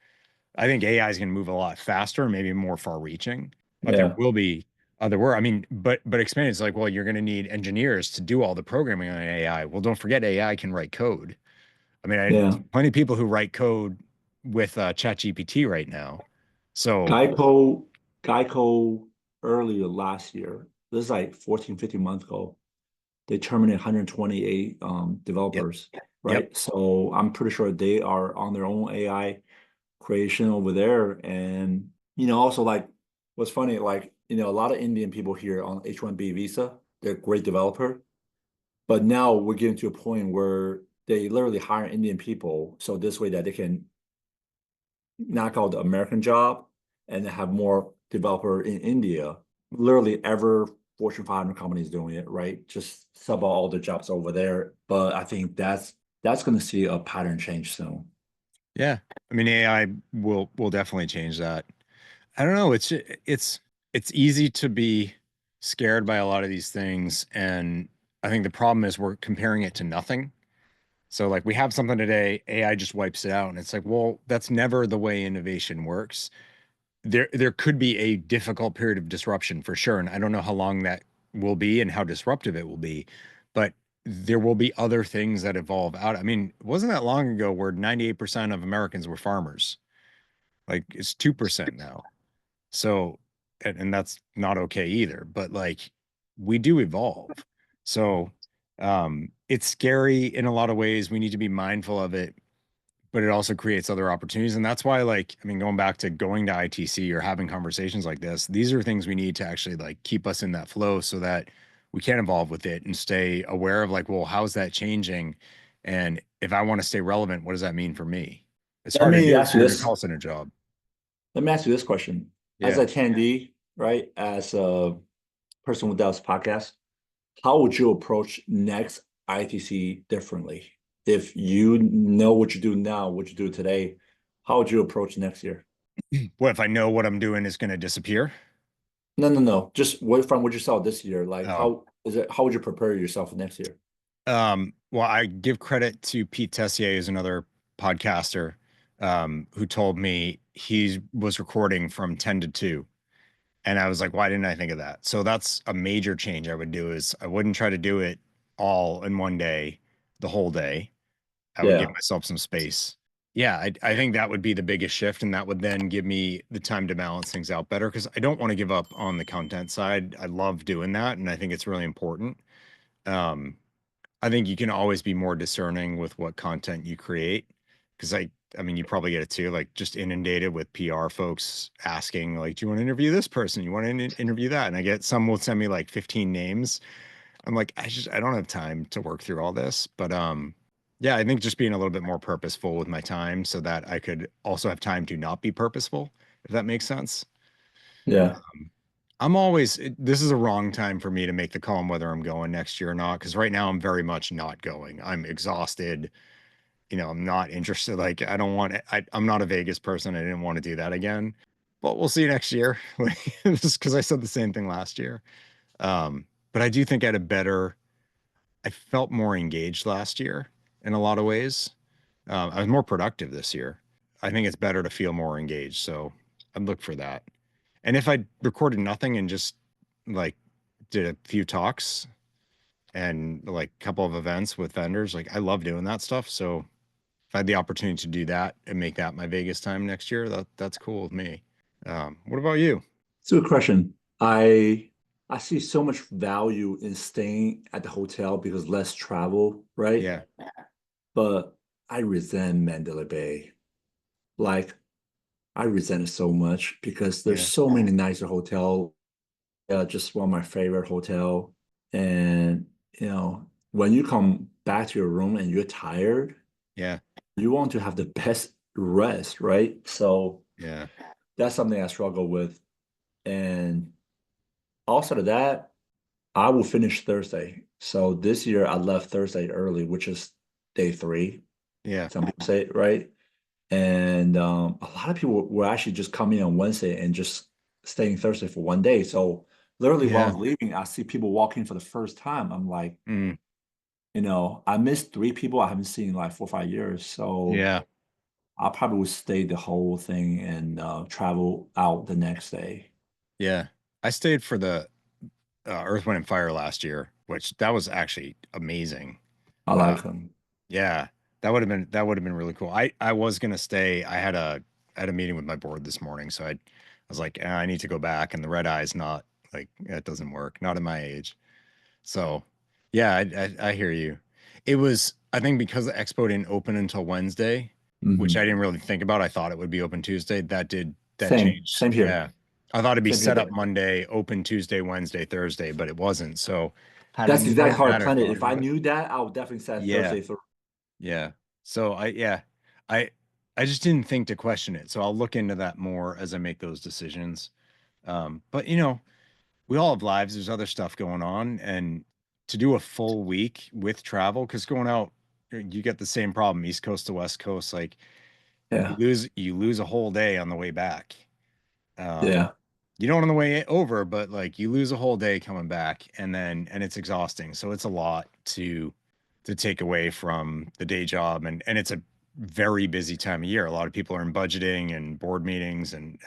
I think AI is going to move a lot faster, maybe more far-reaching, but there Yeah, will be other work. I mean, but expand. It's like, well, you're going to need engineers to do all the programming on AI. Well, don't forget AI can write code. I mean, yeah. plenty of people who write code with ChatGPT right now. So Geico, Geico earlier last year, this is like 14, 15 months ago, they terminated 128 yep, developers, yep, right? So I'm pretty sure they are on their own AI creation over there. And, also like what's funny, like, a lot of Indian people here on H-1B visa, they're great developer. But now we're getting to a point where they literally hire Indian people. So this way that they can knock out the American job and have more developer in India. Literally ever Fortune 500 companies doing it, right? Just sub out all the jobs over there. But I think that's going to see a pattern change soon. yeah. I mean, AI will definitely change that. I don't know. It's easy to be scared by a lot of these things, and I think the problem is we're comparing it to nothing. So like we have something today, AI just wipes it out, and it's like, well, that's never the way innovation works. There could be a difficult period of disruption for sure, and I don't know how long that will be and how disruptive it will be, but there will be other things that evolve out. I mean, it wasn't that long ago where 98% of Americans were farmers. Like it's 2% now. So and that's not okay either, but like we do evolve. So it's scary in a lot of ways. We need to be mindful of it, but it also creates other opportunities. And that's why, like, I mean, going back to going to ITC or having conversations like this, these are things we need to actually like keep us in that flow so that we can evolve with it and stay aware of like, well, how's that changing? And if I want to stay relevant, what does that mean for me? It's Let hard to me do if ask you you're in a this. call center job. Let me ask you this question. As Yeah. an attendee, right? As a person who does podcasts, how would you approach next ITC differently? If you know what you do now, what you do today, how would you approach next year? What if I know what I'm doing is going to disappear? No, no, no. Just what from what you saw this year, like Oh, how is it? How would you prepare yourself for next year? well, I give credit to Pete Tessier, who's another podcaster, who told me he was recording from 10 to 2. And I was like, why didn't I think of that? So that's a major change I would do is I wouldn't try to do it all in one day, the whole day. I would give Yeah, myself some space. Yeah, I think that would be the biggest shift. And that would then give me the time to balance things out better because I don't want to give up on the content side. I love doing that. And I think it's really important. Um, I think you can always be more discerning with what content you create because I mean, you probably get it too, like just inundated with PR folks asking, like, do you want to interview this person? You want to interview that? And I get some will send me like 15 names. I'm like, I don't have time to work through all this. But yeah, I think just being a little bit more purposeful with my time so that I could also have time to not be purposeful, if that makes sense. yeah, I'm always, this is a wrong time for me to make the call on whether I'm going next year or not. Cause right now I'm very much not going. I'm exhausted. You know, I'm not interested. Like, I don't want, I'm not a Vegas person. I didn't want to do that again, but we'll see next year. Just cause I said the same thing last year. But I do think I had a better, I felt more engaged last year in a lot of ways. I was more productive this year. I think it's better to feel more engaged. So I'd look for that. And if I recorded nothing and just like did a few talks and like a couple of events with vendors, like I love doing that stuff. So if I had the opportunity to do that and make that my Vegas time next year, that's cool with me. What about you? it's a good question. I see so much value in staying at the hotel because less travel, right? Yeah, But I resent Mandalay Bay. Like I resent it so much because there's yeah, so many nicer hotel. Just one of my favorite hotel. And when you come back to your room and you're tired, yeah, you want to have the best rest, right? So yeah, that's something I struggle with. And also to that, I will finish Thursday. So this year I left Thursday early, which is day three. yeah, Some people say, right? And a lot of people were actually just coming on Wednesday and just staying Thursday for one day. So literally while I yeah, was leaving, I see people walking for the first time. I'm like, mm, I missed three people I haven't seen in like 4 or 5 years. So yeah, I probably would stay the whole thing and travel out the next day. yeah. I stayed for the Earth, Wind, and Fire last year, which that was actually amazing. I Uh, like them. yeah, that would have been really cool. I was gonna stay. I had a meeting with my board this morning, so I was like, I need to go back, and the red eye's not like that doesn't work, not at my age. So yeah, I hear you. It was I think because the expo didn't open until Wednesday, which I Hmm. didn't really think about. I thought it would be open Tuesday. That Same, changed. same here. Yeah. I thought it'd be Same here. set up Monday, open Tuesday, Wednesday, Thursday, but it wasn't. So had I That's exactly known how I that or planned it. thought If I about it, knew that, I would definitely say yeah, Thursday through. yeah. So I I just didn't think to question it. So I'll look into that more as I make those decisions. But you know, we all have lives. There's other stuff going on, and to do a full week with travel, because going out, you get the same problem, East Coast to West Coast. Like Yeah, you lose a whole day on the way back. Um, yeah, you don't on the way over, but like you lose a whole day coming back, and it's exhausting. So it's a lot to take away from the day job, and it's a very busy time of year. A lot of people are in budgeting and board meetings and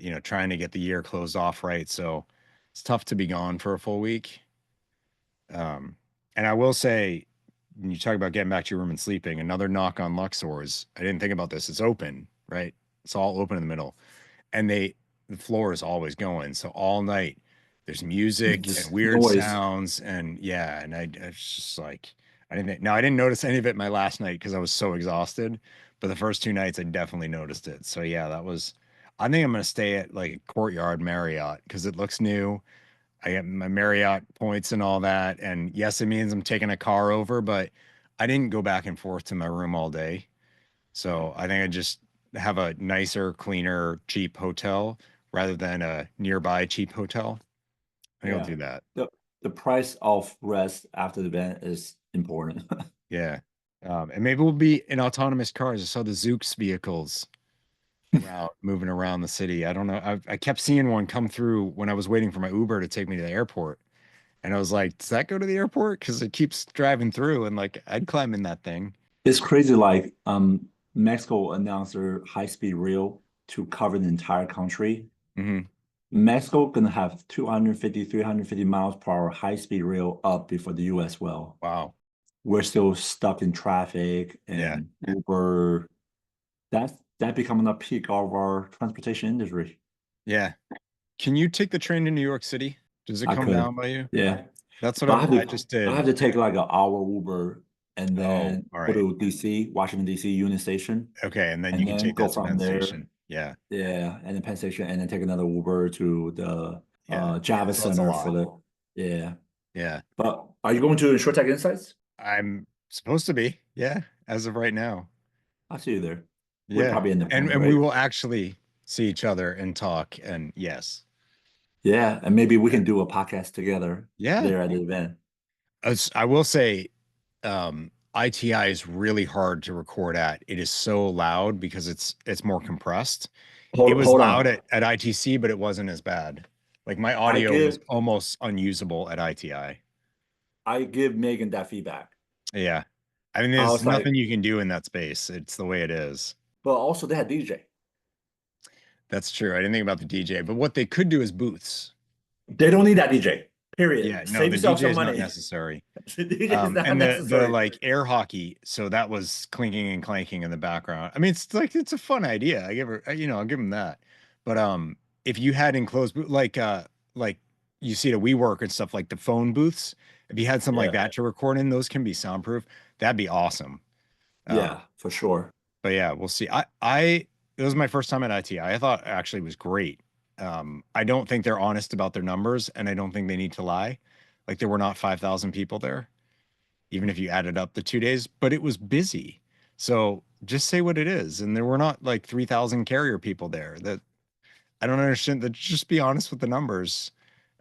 you know trying to get the year closed off right. So it's tough to be gone for a full week. Um, and I will say, when you talk about getting back to your room and sleeping, another knock on Luxor's. I didn't think about this. It's open, right? It's all open in the middle, and the floor is always going. So all night there's music and Just weird noise. sounds. And yeah, and I was just like, I didn't notice any of it my last night because I was so exhausted. But the first 2 nights I definitely noticed it. So yeah, I think I'm gonna stay at like a Courtyard Marriott because it looks new. I get my Marriott points and all that. And yes, it means I'm taking a car over, but I didn't go back and forth to my room all day. So I think I just have a nicer, cleaner, cheap hotel rather than a nearby cheap hotel. I think I'll Yeah. do that. The price of rest after the event is important. Yeah. And maybe we'll be in autonomous cars. I saw the Zoox vehicles moving around the city. I don't know. I kept seeing one come through when I was waiting for my Uber to take me to the airport. And I was like, does that go to the airport? Because it keeps driving through and like I'd climb in that thing. It's crazy. Like, Mexico announced their high-speed rail to cover the entire country. Hmm. Mexico gonna have 250, 350 miles per hour high-speed rail up before the US will. Wow. We're still stuck in traffic Yeah. and Uber. That becoming a peak of our transportation industry. Yeah. Can you take the train to New York City? Does it I come could, down by you? yeah. That's what But I just I have did. to take like an hour Uber and Oh, then all go right. to DC, Washington DC Union Station, Okay, and then you and can then take go that to from Penn there. Station. Yeah, Yeah, and then Penn Station, and then take another Uber to the yeah. Java So that's a Center lot. for the yeah. Yeah. But are you going to Insurtech Insights? I'm supposed to be. Yeah, as of right now. I'll see you there. We'll Yeah. probably end up hanging, And we right? will actually see each other and talk. And yes. Yeah, and maybe we Yeah. can do a podcast together Yeah. there at the event. I will say, ITI is really hard to record at. It is so loud because it's more compressed. It was Hold loud on. at ITC, but it wasn't as bad. Like my I audio was give almost unusable at ITI. I give Megan that feedback. Yeah. I mean, I there's was like, nothing you can do in that space. It's the way it is. but also they had DJ. That's true. I didn't think about the DJ, but what they could do is booths. They don't need that DJ. Yeah, Period. no, Save the yourself DJ some is not money. necessary. The DJ is not And the necessary. like air hockey, so that was clinking and clanking in the background. I mean, it's like it's a fun idea. I'll give him that. But if you had enclosed like you see at WeWork and stuff like the phone booths, if you had something like Yeah, that to record in, those can be soundproof. That'd be awesome. Um, yeah, for sure. but yeah, we'll see. It was my first time at ITI. I thought it actually was great. I don't think they're honest about their numbers, and I don't think they need to lie. Like there were not 5,000 people there, even if you added up the 2 days, but it was busy. So just say what it is. And there were not like 3,000 carrier people there. That I don't understand that. Just be honest with the numbers.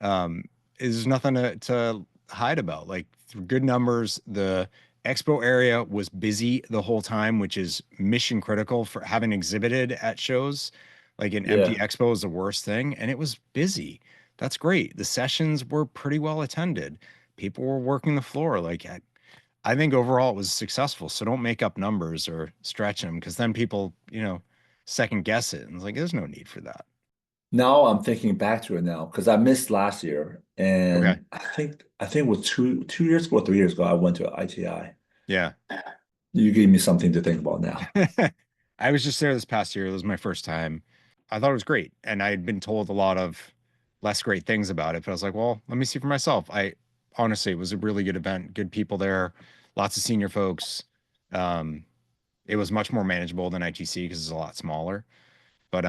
Um, is nothing to hide about. Like good numbers. The expo area was busy the whole time, which is mission critical for having exhibited at shows. Like an empty Yeah. expo is the worst thing, and it was busy. That's great. The sessions were pretty well attended. People were working the floor. I think overall it was successful. So don't make up numbers or stretch them because then people, second guess it. And it's like, there's no need for that. Now I'm thinking back to it now because I missed last year, Okay. and I think it was two years ago or 3 years ago I went to ITI. Yeah. You gave me something to think about now. I was just there this past year. It was my first time. I thought it was great. And I had been told a lot of less great things about it, but I was like, well, let me see for myself. I honestly, it was a really good event, good people there, lots of senior folks. Um, it was much more manageable than ITC because it's a lot smaller. But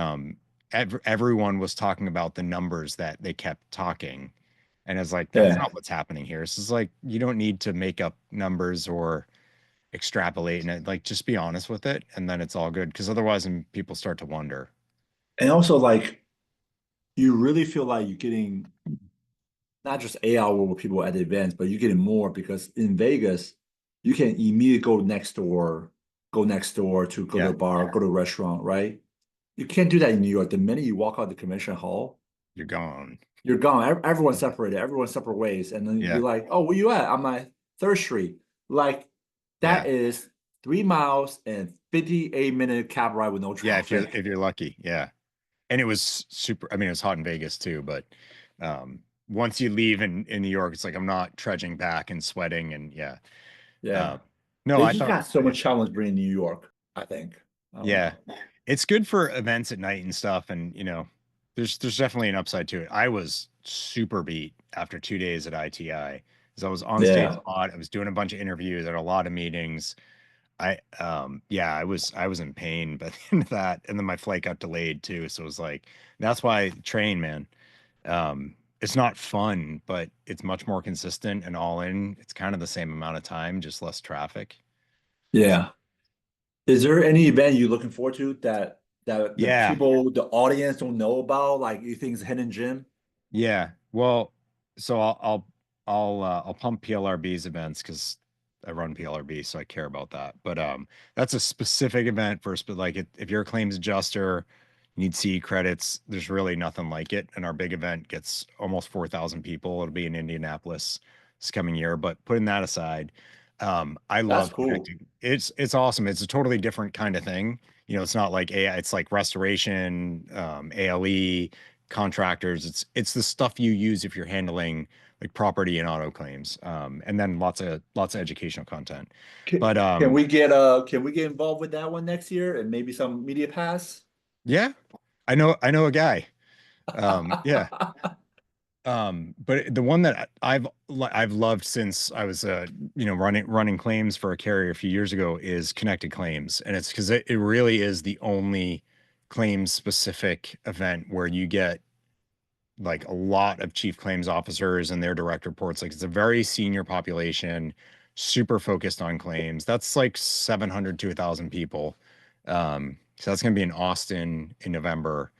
everyone was talking about the numbers that they kept talking. And it's like, that's Yeah. not what's happening here. This is like, you don't need to make up numbers or extrapolate and like just be honest with it. And then it's all good. Because otherwise, people start to wonder. And also like you really feel like you're getting not just 8 hour with people at the events, but you're getting more because in Vegas, you can immediately go next door to go to Yeah, a bar, go to a restaurant, right? You can't do that in New York. The minute you walk out the convention hall, you're gone. you're gone. Everyone's separated, everyone's separate ways. And then Yeah, you're like, oh, where you at? I'm at Third Street. Like yeah, that is 3 miles and 58-minute cab ride with no yeah. traffic. If you're lucky, yeah. And it was super. I mean, it was hot in Vegas too, but once you leave in New York, it's like I'm not trudging back and sweating and yeah. Yeah. Uh, no, They I just thought got so much challenge bringing New York, I think. I don't yeah, know. it's good for events at night and stuff, and there's definitely an upside to it. I was super beat after 2 days at ITI because I was on stage Yeah. a lot. I was doing a bunch of interviews at a lot of meetings. Yeah, I was in pain by the end of that, and then my flight got delayed too. So it was like that's why I train, man. It's not fun, but it's much more consistent and all in. It's kind of the same amount of time, just less traffic. So, Yeah. Is there any event you're looking forward to that the yeah, people, the audience don't know about? Like you think is hidden gem? yeah. Well, so I'll pump PLRB's events because I run PLRB, so I care about that. But that's a specific event first. But like if you're a claims adjuster, need CE credits, there's really nothing like it. And our big event gets almost 4,000 people. It'll be in Indianapolis this coming year. But putting that aside, I That's love cool. connecting. It's awesome. It's a totally different kind of thing. It's not like AI, it's like restoration, ALE, contractors. It's the stuff you use if you're handling like property and auto claims. And then lots of educational content. But Can we get involved with that one next year and maybe some media pass? yeah, I know a guy. Yeah. But the one that I've loved since I was running claims for a carrier a few years ago is Connected Claims, and it's because it really is the only claims specific event where you get like a lot of chief claims officers and their direct reports. Like it's a very senior population, super focused on claims. That's like 700 to 1,000 people. So that's going to be in Austin in November.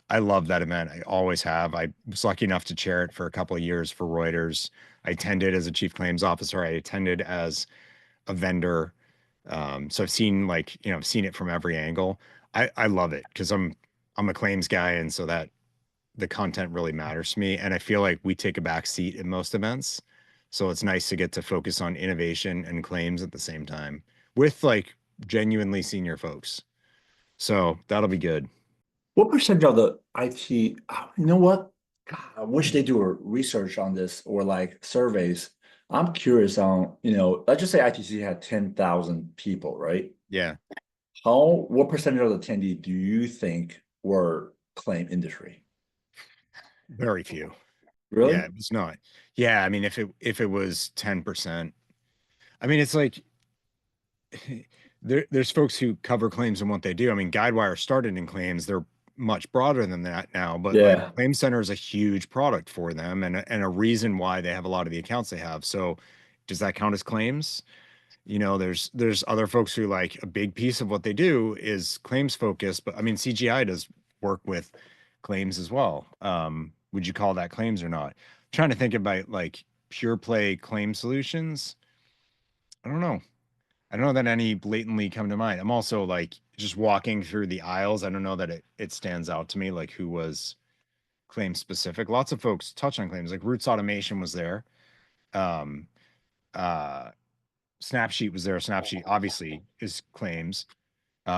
I love that event. I always have. I was lucky enough to chair it for a couple of years for Reuters. I attended as a chief claims officer. I attended as a vendor. So I've seen it from every angle. I love it because I'm a claims guy, and so that the content really matters to me. And I feel like we take a back seat in most events. So it's nice to get to focus on innovation and claims at the same time with like genuinely senior folks. So that'll be good. What percentage of the IT, you know what? God, I wish they do a research on this or like surveys. I'm curious on, let's just say ITC had 10,000 people, right? Yeah, What percentage of the attendee do you think were claim industry? very few. Yeah, Really? it was not. Yeah, I mean if it was 10%, I mean it's like there's folks who cover claims and what they do. I mean, Guidewire started in claims. They're much broader than that now, but like Yeah. Claim Center is a huge product for them and a reason why they have a lot of the accounts they have. So does that count as claims? There's other folks who like a big piece of what they do is claims focused, but I mean CGI does work with claims as well. Would you call that claims or not? Trying to think about like pure play claim solutions. I don't know. I don't know that any blatantly come to mind. I'm also like just walking through the aisles. I don't know that it stands out to me like who was claim specific. Lots of folks touch on claims, like Roots Automation was there. Um, uh, Snapsheet was there. Snapsheet obviously is claims.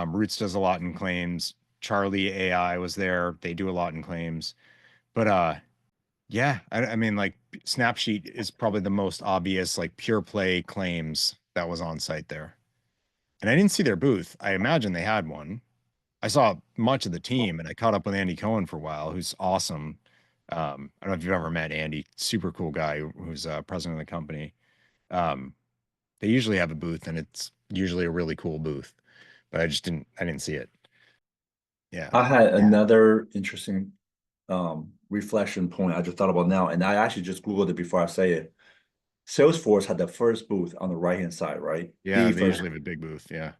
Roots does a lot in claims. Charlie AI was there. They do a lot in claims. But yeah, I mean, like Snapsheet is probably the most obvious, like pure play claims that was on site there. And I didn't see their booth. I imagine they had one. I saw much of the team, and I caught up with Andy Cohen for a while, who's awesome. I don't know if you've ever met Andy, super cool guy who's president of the company. Um, they usually have a booth, and it's usually a really cool booth, but I didn't see it. Yeah. I had another interesting reflection point I just thought about now, and I actually just Googled it before I say it. Salesforce had the first booth on the right-hand side, right? Yeah, The they first, usually have a big booth. Yeah.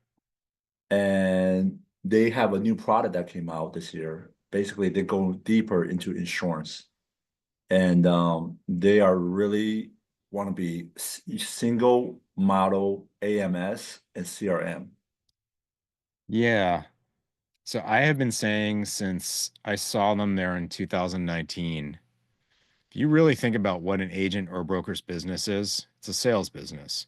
and they have a new product that came out this year. Basically, they're going deeper into insurance, and they are really want to be single model AMS and CRM. Yeah. So I have been saying since I saw them there in 2019, if you really think about what an agent or a broker's business is, it's a sales business.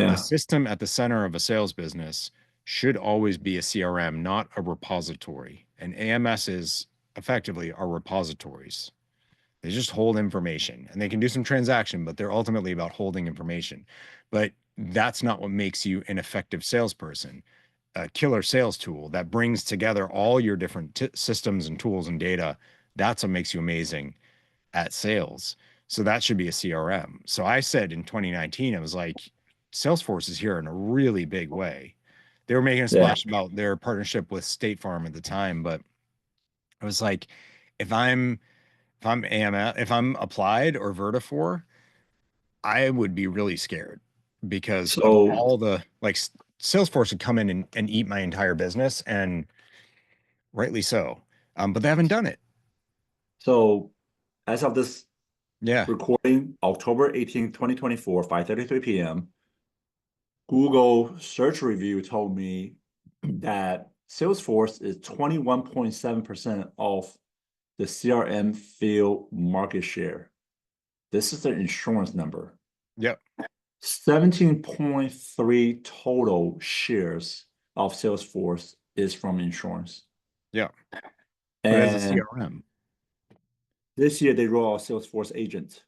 The Yeah. system at the center of a sales business should always be a CRM, not a repository. And AMSs effectively are repositories. They just hold information and they can do some transaction, but they're ultimately about holding information. But that's not what makes you an effective salesperson. A killer sales tool that brings together all your different systems and tools and data That's what makes you amazing at sales. So that should be a CRM. So I said in 2019, I was like, Salesforce is here in a really big way. They were making a Yeah. splash about their partnership with State Farm at the time, but I was like, if I'm if I'm AML, if I'm applied or Vertifor, I would be really scared because of So all the like Salesforce would come in and eat my entire business, and rightly so. But they haven't done it. so as of this Yeah. recording, October 18th, 2024, 5:33 p.m., Google search review told me that Salesforce is 21.7% of the CRM field market share. This is the insurance number. Yep. 17.3 total shares of Salesforce is from insurance. Yeah. But as a And CRM. this year they roll out Salesforce Agent.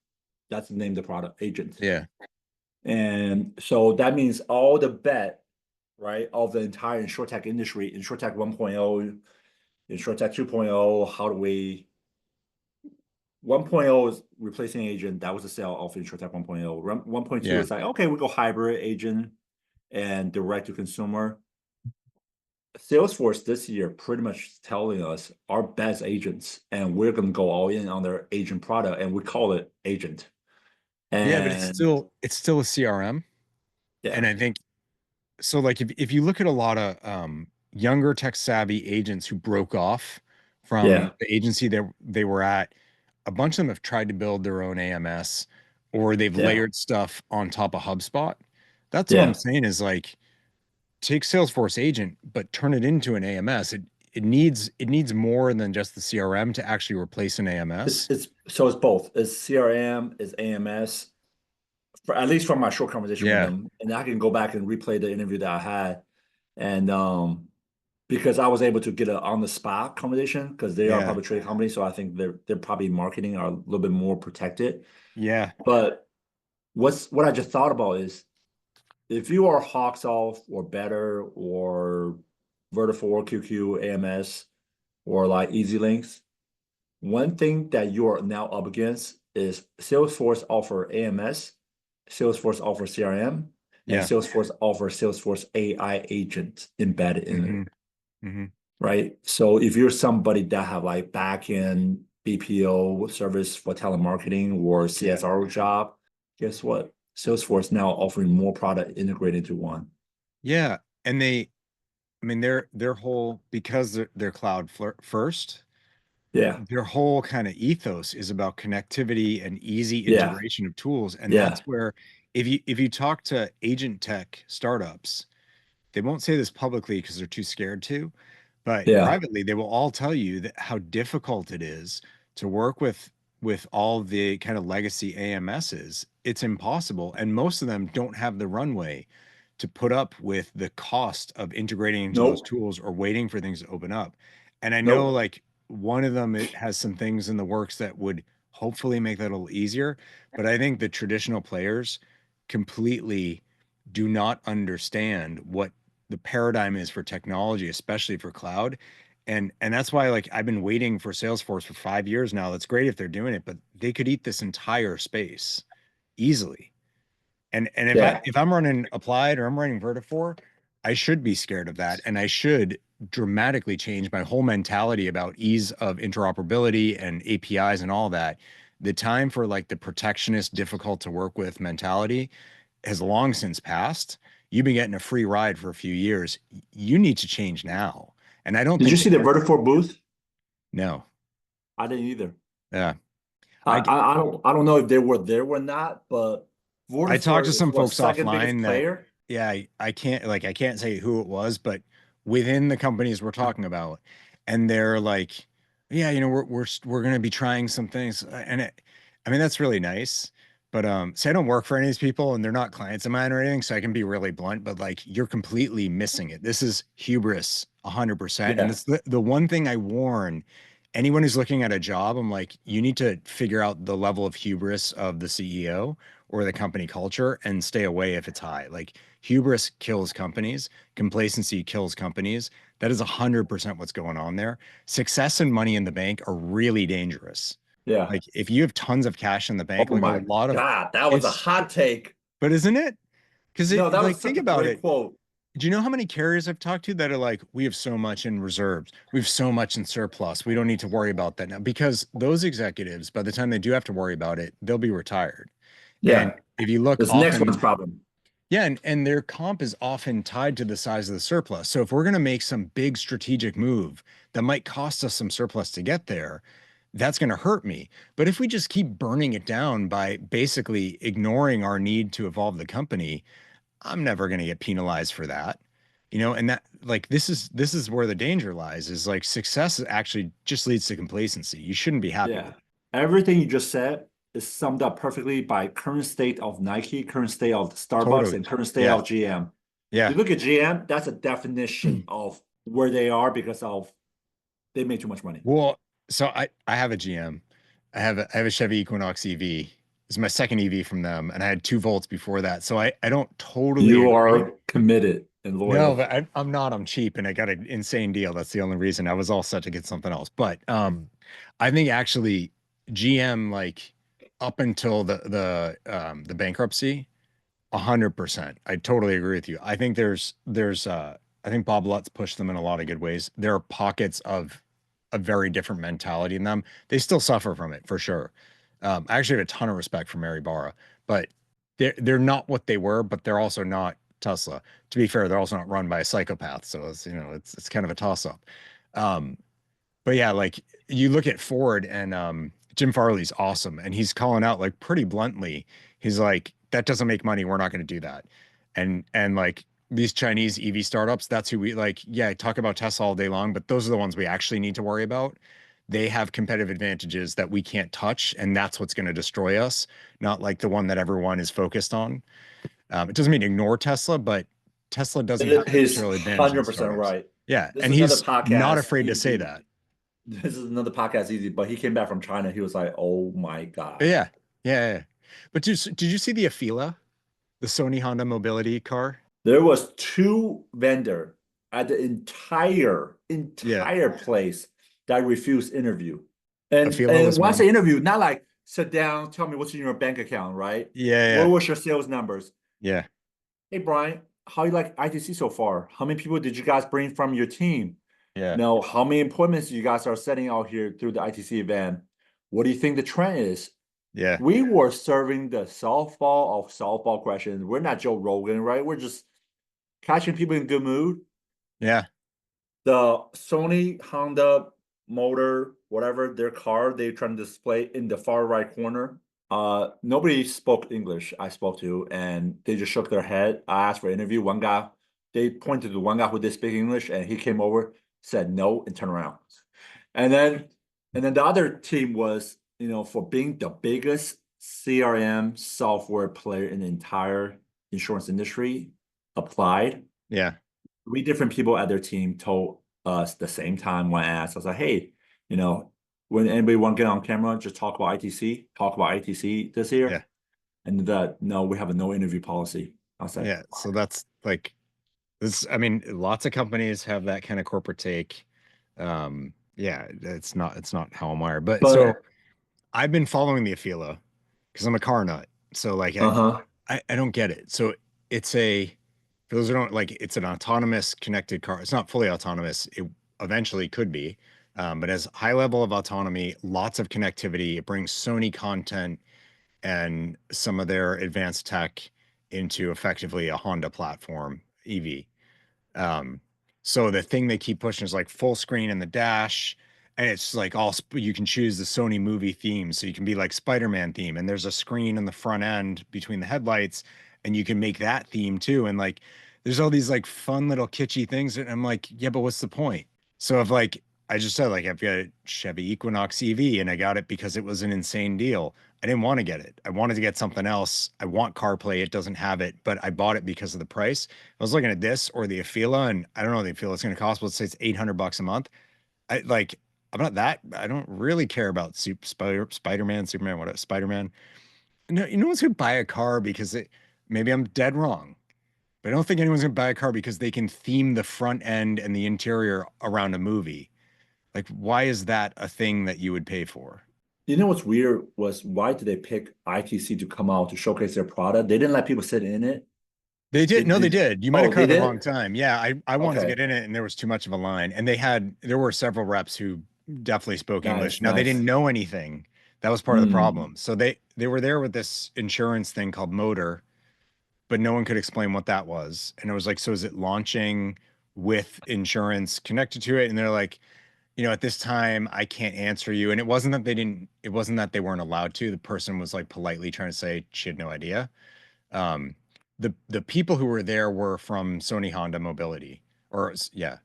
That's the name of the product, Agent. Yeah. And so that means all the bet, right, of the entire insurtech industry, insurtech 1.0, insurtech 2.0, how do we 1.0 is replacing agent. That was the sale of insurtech 1.0. 1.2 Yeah. is like, okay, we go hybrid agent and direct to consumer. Salesforce this year pretty much telling us our best agents, and we're going to go all in on their agent product, and we call it agent. Yeah, but And it's still a CRM. And yeah, I think so like if you look at a lot of younger tech savvy agents who broke off from yeah, the agency that they were at, a bunch of them have tried to build their own AMS or they've yeah, layered stuff on top of HubSpot. That's what I'm yeah. saying is like take Salesforce agent, but turn it into an AMS. It needs more than just the CRM to actually replace an It's AMS. it's so it's both. It's CRM, it's AMS. For at least from my short conversation with Yeah. them, and I can go back and replay the interview that I had, and because I was able to get a on the spot conversation because they are a Yeah. public trade company, so I think they're probably marketing are a little bit more protected. Yeah. But what I just thought about is if you are Hawks Off or Better or Vertifor, QQ, AMS, or like Easy Links, one thing that you are now up against is Salesforce offer AMS, Salesforce offer CRM, and Yeah. Salesforce offer Salesforce AI agent embedded in Hmm. it, Hmm. right? So if you're somebody that have like back-end BPO service for telemarketing or Yeah. CSRO job, guess what? Salesforce now offering more product integrated into one. Yeah. And I mean, their whole because they're cloud first, Yeah, their whole kind of ethos is about connectivity and easy yeah, integration of tools. And that's yeah, where if you talk to agent tech startups, they won't say this publicly because they're too scared to, but yeah. privately they will all tell you that how difficult it is to work with all the kind of legacy AMSs. It's impossible, and most of them don't have the runway to put up with the cost of integrating into those Nope, tools or waiting for things to open up. And I know nope, like one of them it has some things in the works that would hopefully make that a little easier, but I think the traditional players completely do not understand what the paradigm is for technology, especially for cloud. And that's why like I've been waiting for Salesforce for 5 years now. That's great if they're doing it, but they could eat this entire space easily. And yeah. if I'm running applied or I'm running Vertifor, I should be scared of that. And I should dramatically change my whole mentality about ease of interoperability and APIs and all that. The time for like the protectionist, difficult to work with mentality has long since passed. You've been getting a free ride for a few years. You need to change now. And I don't Did you think see that the Vertifor booth? no. I didn't either. Yeah. I, I I I don't I don't know if they were there or not, but I talked to Vertifor is some what folks second biggest offline that, player. yeah, I can't say who it was, but within the companies we're talking about, and they're like, yeah, we're going to be trying some things, and I mean that's really nice, but say I don't work for any of these people, and they're not clients of mine or anything, so I can be really blunt, but like you're completely missing it. This is hubris, 100%, and Yeah, it's the one thing I warn anyone who's looking at a job. I'm like, you need to figure out the level of hubris of the CEO or the company culture and stay away if it's high. Like hubris kills companies, complacency kills companies. That is 100% what's going on there. Success and money in the bank are really dangerous. Yeah. Like if you have tons of cash in the bank, Oh like a my lot of God, that was a it's, hot take. but isn't it? Because No, that like, was think such a about great it. quote. Do you know how many carriers I've talked to that are like, we have so much in reserves, we have so much in surplus, we don't need to worry about that now? Because those executives, by the time they do have to worry about it, they'll be retired. And Yeah. if you look This next one's often, problem. yeah, and their comp is often tied to the size of the surplus. So if we're going to make some big strategic move that might cost us some surplus to get there, that's going to hurt me. But if we just keep burning it down by basically ignoring our need to evolve the company, I'm never going to get penalized for that. And that like this is where the danger lies is like success actually just leads to complacency. You shouldn't be happy Yeah. with it. Everything you just said is summed up perfectly by current state of Nike, current state of Starbucks, Totally. and current state Yeah. of GM. You Yeah. look at GM, that's a definition of where they are because of they made too much money. Well, so I have a GM. I have a Chevy Equinox EV. It's my second EV from them, and I had 2 volts before that. So I don't totally You agree. are committed and No, loyal. but I'm not. I'm cheap, and I got an insane deal. That's the only reason. I was all set to get something else. But I think actually GM like up until the bankruptcy, 100%. I totally agree with you. I think I think Bob Lutz pushed them in a lot of good ways. There are pockets of a very different mentality in them. They still suffer from it for sure. I actually have a ton of respect for Mary Barra, but they're not what they were, but they're also not Tesla. To be fair, they're also not run by a psychopath. So it's kind of a toss up. Um, but yeah, like you look at Ford and Jim Farley's awesome, and he's calling out like pretty bluntly. He's like, "That doesn't make money. We're not going to do that." And like these Chinese EV startups, that's who we like. Yeah, talk about Tesla all day long, but those are the ones we actually need to worry about. They have competitive advantages that we can't touch, and that's what's going to destroy us. Not like the one that everyone is focused on. It doesn't mean ignore Tesla, but Tesla doesn't have He's necessarily advantage in 100% startups. right. Yeah, This and is another he's not podcast, afraid to say easy. that. This is another podcast, easy. But he came back from China. He was like, "Oh my God." Yeah, yeah, yeah. But did you see the Afeela, the Sony Honda mobility car? There was two vendor at the entire Yeah, entire place that refused interview. And Afeela and was when I one. say interview, not like sit down, tell me what's in your bank account, right? Yeah, What yeah, was your sales numbers? yeah, Hey Brian, how you like ITC so far? How many people did you guys bring from your team? yeah, How many appointments you guys are setting out here through the ITC event? What do you think the trend is? yeah, We were serving the softball of softball questions. We're not Joe Rogan, right? We're just catching people in good mood. yeah, The Sony Honda motor, whatever their car they trying to display in the far right corner. Nobody spoke English I spoke to, and they just shook their head. I asked for an interview. One guy, they pointed to one guy who did speak English, and he came over, said no, and turned around. And then, and then the other team was, for being the biggest CRM software player in the entire insurance industry, applied. yeah, 3 different people at their team told us the same time when I asked. I was like, hey, you know, when anybody want to get on camera, just talk about ITC, talk about ITC this yeah, year. And that, no, we have a no interview policy. I was like, yeah. So that's like this. I mean, lots of companies have that kind of corporate take. Yeah, it's not how I'm wired. But so but I've been following the Afeela because I'm a car nut. So like uh-huh. I don't get it. So it's a for those who don't like it's an autonomous connected car. It's not fully autonomous. It eventually could be, but has high level of autonomy, lots of connectivity. It brings Sony content and some of their advanced tech into effectively a Honda platform EV. Um, so the thing they keep pushing is like full screen in the dash, and it's like you can choose the Sony movie theme, so you can be like Spider-Man theme, and there's a screen in the front end between the headlights, and you can make that theme too. And like, there's all these like fun little kitschy things, and I'm like, yeah, but what's the point? So if like I just said, like I've got a Chevy Equinox EV, and I got it because it was an insane deal. I didn't want to get it. I wanted to get something else. I want CarPlay. It doesn't have it, but I bought it because of the price. I was looking at this or the Afeela, and I don't know what the Afeela is going to cost. Let's say it's $800 a month. I like. I'm not that. I don't really care about Spider-Man, Superman, whatever, Spider-Man. No, no one's going to buy a car because maybe I'm dead wrong. But I don't think anyone's gonna buy a car because they can theme the front end and the interior around a movie. Like, why is that a thing that you would pay for? You know what's weird was why did they pick ITC to come out to showcase their product? They didn't let people sit in it. They did. No, they Did did. You might have oh, come they at the wrong did? time. Yeah, I wanted to Okay. get in it and there was too much of a line. And there were several reps who definitely spoke English. Nice, Now they didn't nice. know anything. That was part of the Mm. problem. So they were there with this insurance thing called Motor, but no one could explain what that was. And it was like, so is it launching with insurance connected to it? And they're like, at this time I can't answer you. And it wasn't that they weren't allowed to. The person was like politely trying to say she had no idea. Um, the people who were there were from Sony Honda Mobility, or yeah.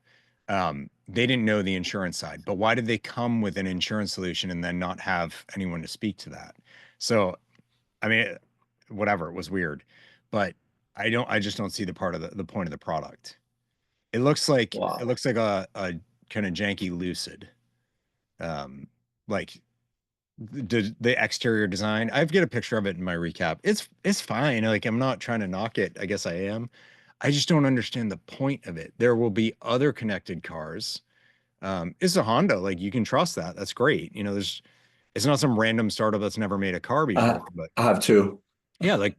They didn't know the insurance side, but why did they come with an insurance solution and then not have anyone to speak to that? So, I mean, whatever, it was weird, but I just don't see the part of the point of the product. It Wow. looks like a kind of janky Lucid. Um, like the exterior design. I've got a picture of it in my recap. It's fine. Like I'm not trying to knock it. I guess I am. I just don't understand the point of it. There will be other connected cars. It's a Honda. Like you can trust that. That's great. It's not some random startup that's never made a car I before. But I have two. yeah, like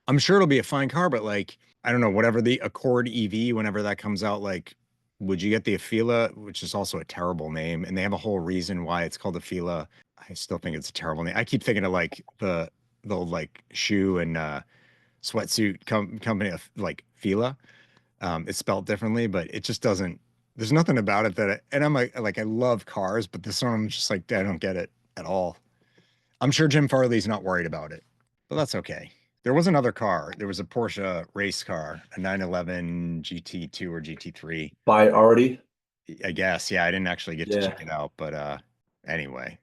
I'm sure it'll be a fine car. But like I don't know, whatever the Accord EV, whenever that comes out, like would you get the Afeela, which is also a terrible name, and they have a whole reason why it's called Afeela. I still think it's a terrible name. I keep thinking of like the like shoe and sweatsuit company of like Fila. It's spelled differently, but it just doesn't. There's nothing about it and I'm like I love cars, but this one I'm just like I don't get it at all. I'm sure Jim Farley's not worried about it, but that's okay. There was another car. There was a Porsche race car, a 911 GT2 or GT3. Buy already? I guess. Yeah, I didn't actually get to check Yeah. it out, but anyway.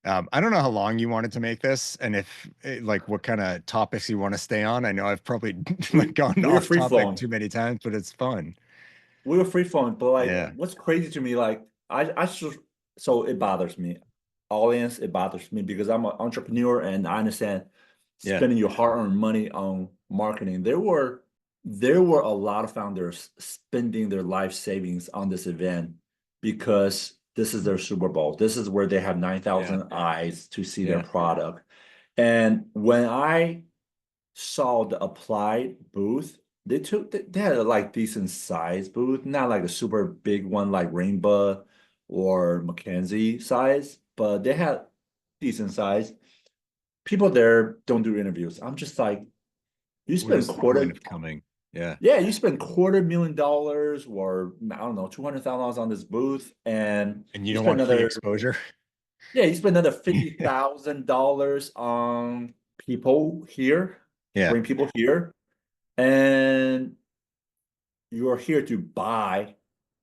I don't know how long you wanted to make this and if like what kind of topics you want to stay on. I know I've probably like We gone we were off free topic flowing. too many times, but it's fun. We were free flowing, but like Yeah. what's crazy to me, like I should so it bothers me. Audience, it bothers me because I'm an entrepreneur and I understand Yeah. spending your hard-earned money on marketing. There were a lot of founders spending their life savings on this event because this is their Super Bowl. This is where they have Yeah. 9,000 eyes to see their Yeah. product. And when I saw the Applied booth, they had a like decent size booth, not like a super big one like Rainbow or Mackenzie size, but they had decent size. People there don't do interviews. I'm just like, you What spend is the point quarter, of coming? Yeah. yeah, you spend $250,000 or I don't know, $200,000 on this booth, and And you you don't spend want free another, exposure? yeah, you spend another $50,000 on people here to Yeah. bring people here, and you're here to buy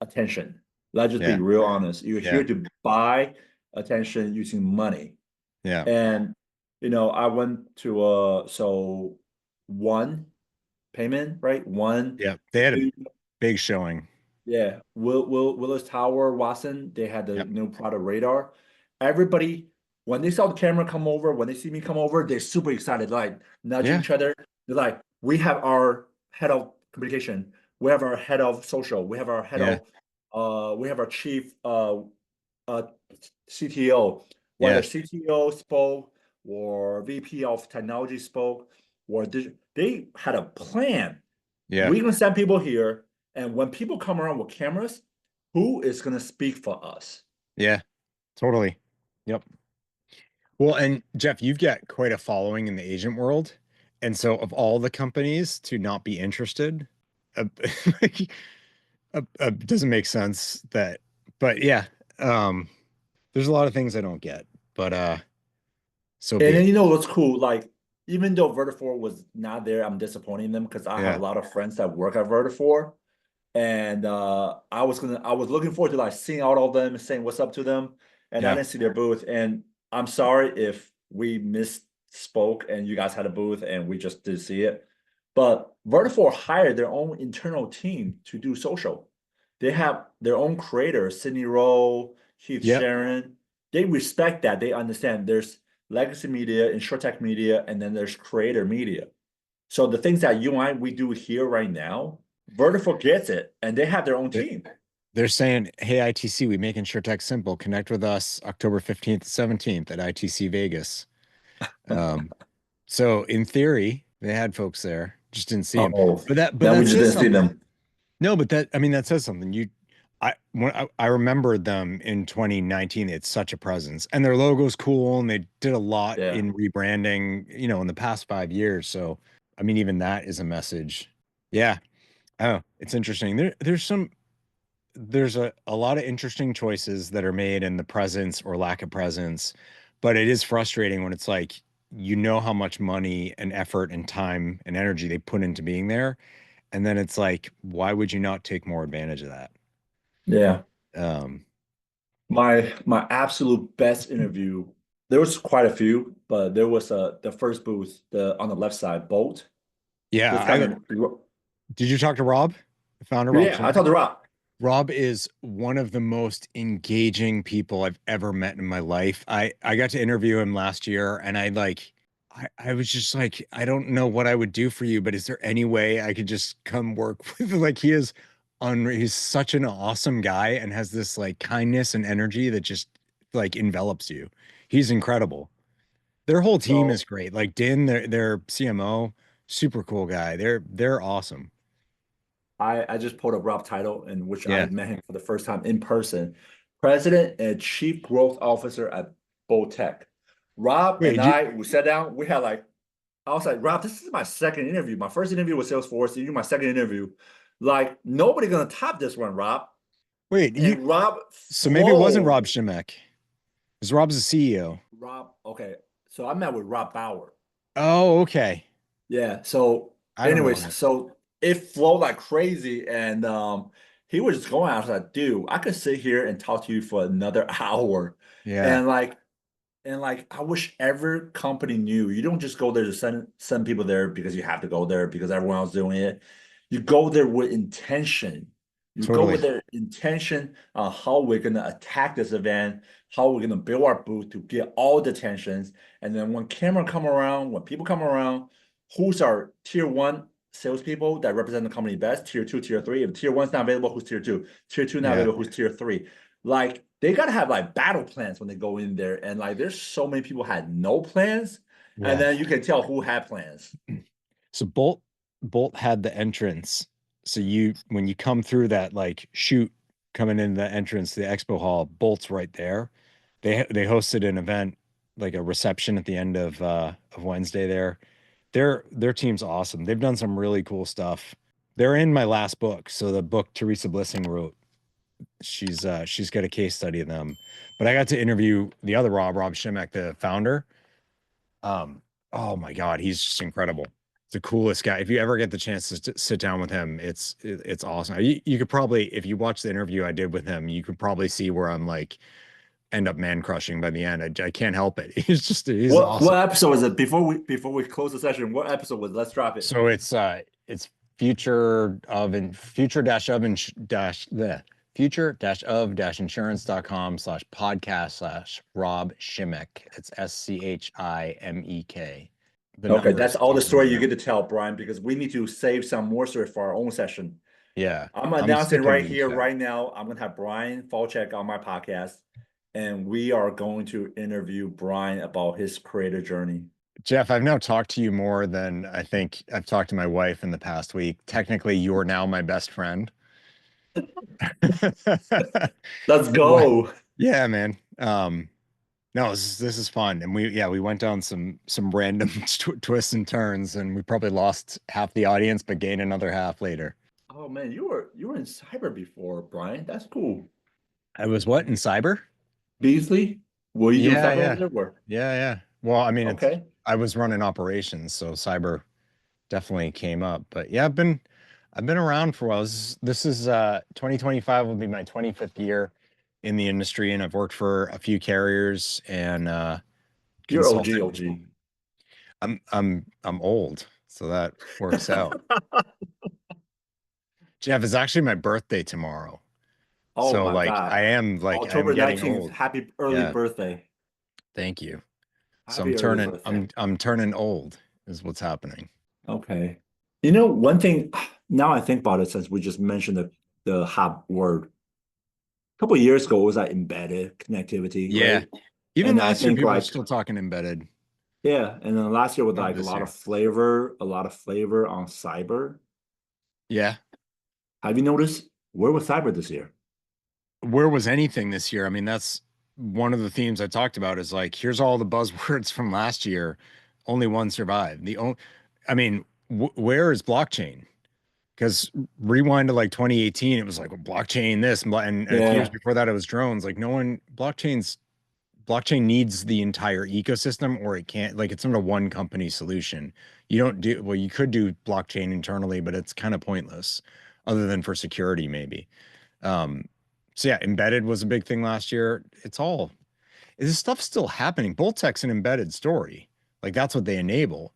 attention. Let's just be Yeah. real honest. You're here Yeah. to buy attention using money. Yeah. And I went to so one payment, right? One, Yeah. They had a two, big showing. yeah. Willis Tower, Watson, they had the Yep. new product radar. Everybody, when they saw the camera come over, when they see me come over, they're super excited, like nudging Yeah. each other. They're like, we have our head of communication, we have our head of social, Yeah. we have our chief uh CTO. Whether Yeah. CTO spoke or VP of technology spoke, or they had a plan. Yeah. We're gonna send people here, and when people come around with cameras, who is gonna speak for us? Yeah. Totally. Yep. Well, and Jeff, you've got quite a following in the agent world. And so, of all the companies to not be interested, uh, like, doesn't make sense but yeah, um, there's a lot of things I don't get, but so And be then it. what's cool? Like, even though Vertifor was not there, I'm disappointing them because I have a Yeah. lot of friends that work at Vertifor. And I was looking forward to like seeing all of them and saying what's up to them. And I Yeah. didn't see their booth. And I'm sorry if we misspoke and you guys had a booth and we just didn't see it. But Vertifor hired their own internal team to do social. They have their own creators, Sydney Rowe, Keith Yep. Sharon. They respect that. They understand there's legacy media, Insurtech media, and then there's creator media. So the things that you and I we do here right now, Vertical gets it, and they have their own They're, team. they're saying, hey, ITC, we make InsurTech simple. Connect with us October 15th, 17th at ITC Vegas. Um, so in theory, they had folks there, just didn't see them. Oh, But then we that just says didn't see something. them. No, but that I mean that says something. I remembered them in 2019. It's such a presence, and their logo's cool, and they did a lot Yeah, in rebranding, in the past 5 years. So, I mean, even that is a message. Yeah. Oh, it's interesting. There's a lot of interesting choices that are made in the presence or lack of presence, but it is frustrating when it's like how much money and effort and time and energy they put into being there, and then it's like, why would you not take more advantage of that? yeah. Um, My absolute best interview. There was quite a few, but there was the first booth, the on the left side, Bolt. yeah, This kind of did you talk to Rob, the founder, Rob yeah. I Shimek? talked to Rob. Rob is one of the most engaging people I've ever met in my life. I got to interview him last year, and I was just like, I don't know what I would do for you, but is there any way I could just come work with like he's such an awesome guy and has this like kindness and energy that just like envelops you. He's incredible. Their whole team is So great. Like Din, their CMO, super cool guy. They're awesome. I just pulled up Rob title in which I Yeah. met him for the first time in person. President and Chief Growth Officer at Bolt Tech. Rob Wait, and you I, we sat down. We had like I was like, Rob, this is my second interview. My first interview was Salesforce. You my second interview. Like nobody gonna top this one, Rob. wait, you And Rob so maybe it wasn't Rob flowed. Shimek. Because Rob's the CEO. Rob, okay. So I met with Rob Bauer. Oh, okay. Yeah. So, I don't know anyways, him. so it flowed like crazy, and he was just going. I was like, dude, I could sit here and talk to you for another hour, Yeah, and I wish every company knew you don't just go there to send people there because you have to go there because everyone else is doing it. You go there with intention. You go with totally. their intention on how we're gonna attack this event, how we're gonna build our booth to get all the attentions. And then when camera come around, when people come around, who's our tier one salespeople that represent the company best? Tier two, tier three. If tier one's not available, who's tier two? Tier two not Yeah. available, who's tier three? Like they gotta have like battle plans when they go in there. And like there's so many people had no plans. And Yeah. then you can tell who had plans. So Bolt had the entrance. So when you come through that like chute coming in the entrance to the expo hall, Bolt's right there. They hosted an event, like a reception at the end of Wednesday there. Their team's awesome. They've done some really cool stuff. They're in my last book. So the book Teresa Blissing wrote, she's got a case study of them. But I got to interview the other Rob Shimek, the founder. Oh my God, he's just incredible. The coolest guy. If you ever get the chance to sit down with him, it's awesome. You could probably, if you watch the interview I did with him, you could probably see where I'm like end up man crushing by the end. I can't help it. He's What awesome. episode is it? Before we close the session, what episode was it? Let's drop it. So it's future dash of and dash the future dash of dash insurance.com/podcast/Rob Shimek. It's SCHIMEK. The Okay, that's numbers all the after the story you zero. get to tell, Brian, because we need to save some more story for our own session. Yeah, I'm I'm announcing sticking right to the here, show. right now. I'm gonna have Bryan Falchuk on my podcast, and we are going to interview Brian about his creator journey. Jeff, I've now talked to you more than I think I've talked to my wife in the past week. Technically, you're now my best friend. Let's What? go. Yeah, man. No, this is fun, and we went down some random twists and turns, and we probably lost half the audience, but gained another half later. Oh man, you were in cyber before, Brian. That's cool. I was what in cyber? Beasley, were you doing Yeah, cyber over yeah, there? Where? yeah. Well, I mean, Okay. I was running operations, so cyber definitely came up. But yeah, I've been around for a while. This is 2025 will be my 25th year in the industry, and I've worked for a few carriers and You're OG, consulted. OG. I'm old, so that works out. Jeff, it's actually my birthday tomorrow. Oh So my like God. I am October getting 19th, old. happy early Yeah, birthday. thank you. So I'm Happy early turning birthday. I'm turning old is what's happening. Okay. You know, one thing now I think about it, since we just mentioned the hot word. A couple of years ago, it was like embedded connectivity, Yeah. right? Even And I last year, think people were like, still talking embedded. yeah, and then last year with Not like this year. a lot of flavor on cyber. Yeah. Have you noticed where was cyber this year? Where was anything this year? I mean, that's one of the themes I talked about is like, here's all the buzzwords from last year. Only one survived. I mean, where is blockchain? Because rewind to like 2018, it was like, well, blockchain this, and a few years Yeah, before that, it was drones. Like, no one, blockchain needs the entire ecosystem, or it can't, like, it's not a one company solution. You don't do, well, you could do blockchain internally, but it's kind of pointless other than for security, maybe. Um, so yeah, embedded was a big thing last year. This stuff's still happening. Both tech's an embedded story. Like that's what they enable.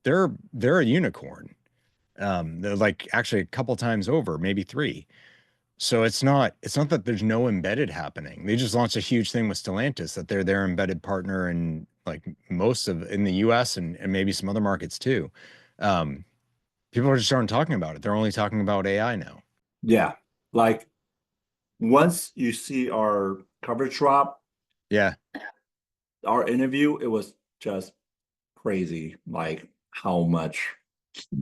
They're a unicorn. They're like actually a couple times over, maybe three. So it's not that there's no embedded happening. They just launched a huge thing with Stellantis that they're their embedded partner in like most of in the US and maybe some other markets too. Um, People are just aren't talking about it. They're only talking about AI now. yeah. Like once you see our coverage drop, Yeah. our interview, it was just crazy. Like how much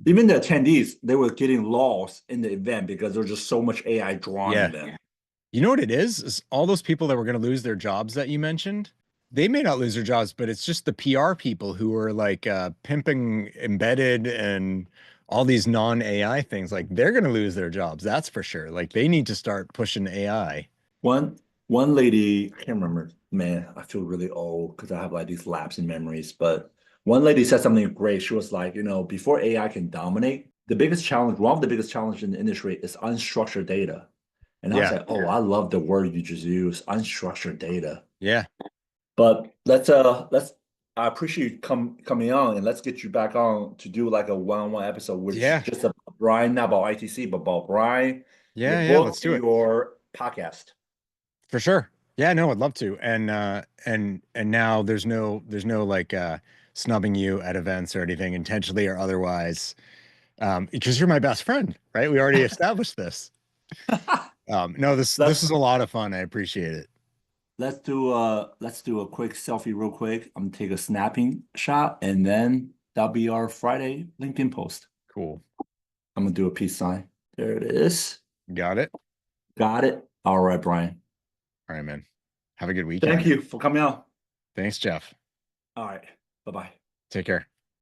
even the attendees, they were getting lost in the event because there's just so much AI drawn in Yeah. them. You know what it is all those people that were going to lose their jobs that you mentioned, they may not lose their jobs, but it's just the PR people who are like pimping embedded and all these non-AI things. Like they're going to lose their jobs. That's for sure. Like they need to start pushing AI. One one lady, I can't remember, man, I feel really old because I have like these lapse in memories, but one lady said something great. She was like, you know, before AI can dominate, the biggest challenge, one of the biggest challenges in the industry is unstructured data. And I was Yeah. like, oh, I love the word you just used, unstructured data. Yeah. But let's I appreciate you coming on and let's get you back on to do like a one-on-one episode, which Yeah. just a Bryan, not about ITC, but about Bryan, your Yeah. Yeah. book Let's do and it your podcast. for sure. Yeah. No, I'd love to. And now there's no like snubbing you at events or anything intentionally or otherwise. Because you're my best friend, right? We already established this. No, this Let's is a lot of fun. I appreciate it. let's do a quick selfie real quick. I'm gonna take a snapping shot and then that'll be our Friday LinkedIn post. Cool. I'm gonna do a peace sign. There it is. Got it. Got it. All right, Bryan. All right, man. Have a good Thank weekend. you for coming on. Thanks, Jeff. All right. Bye-bye. Take care.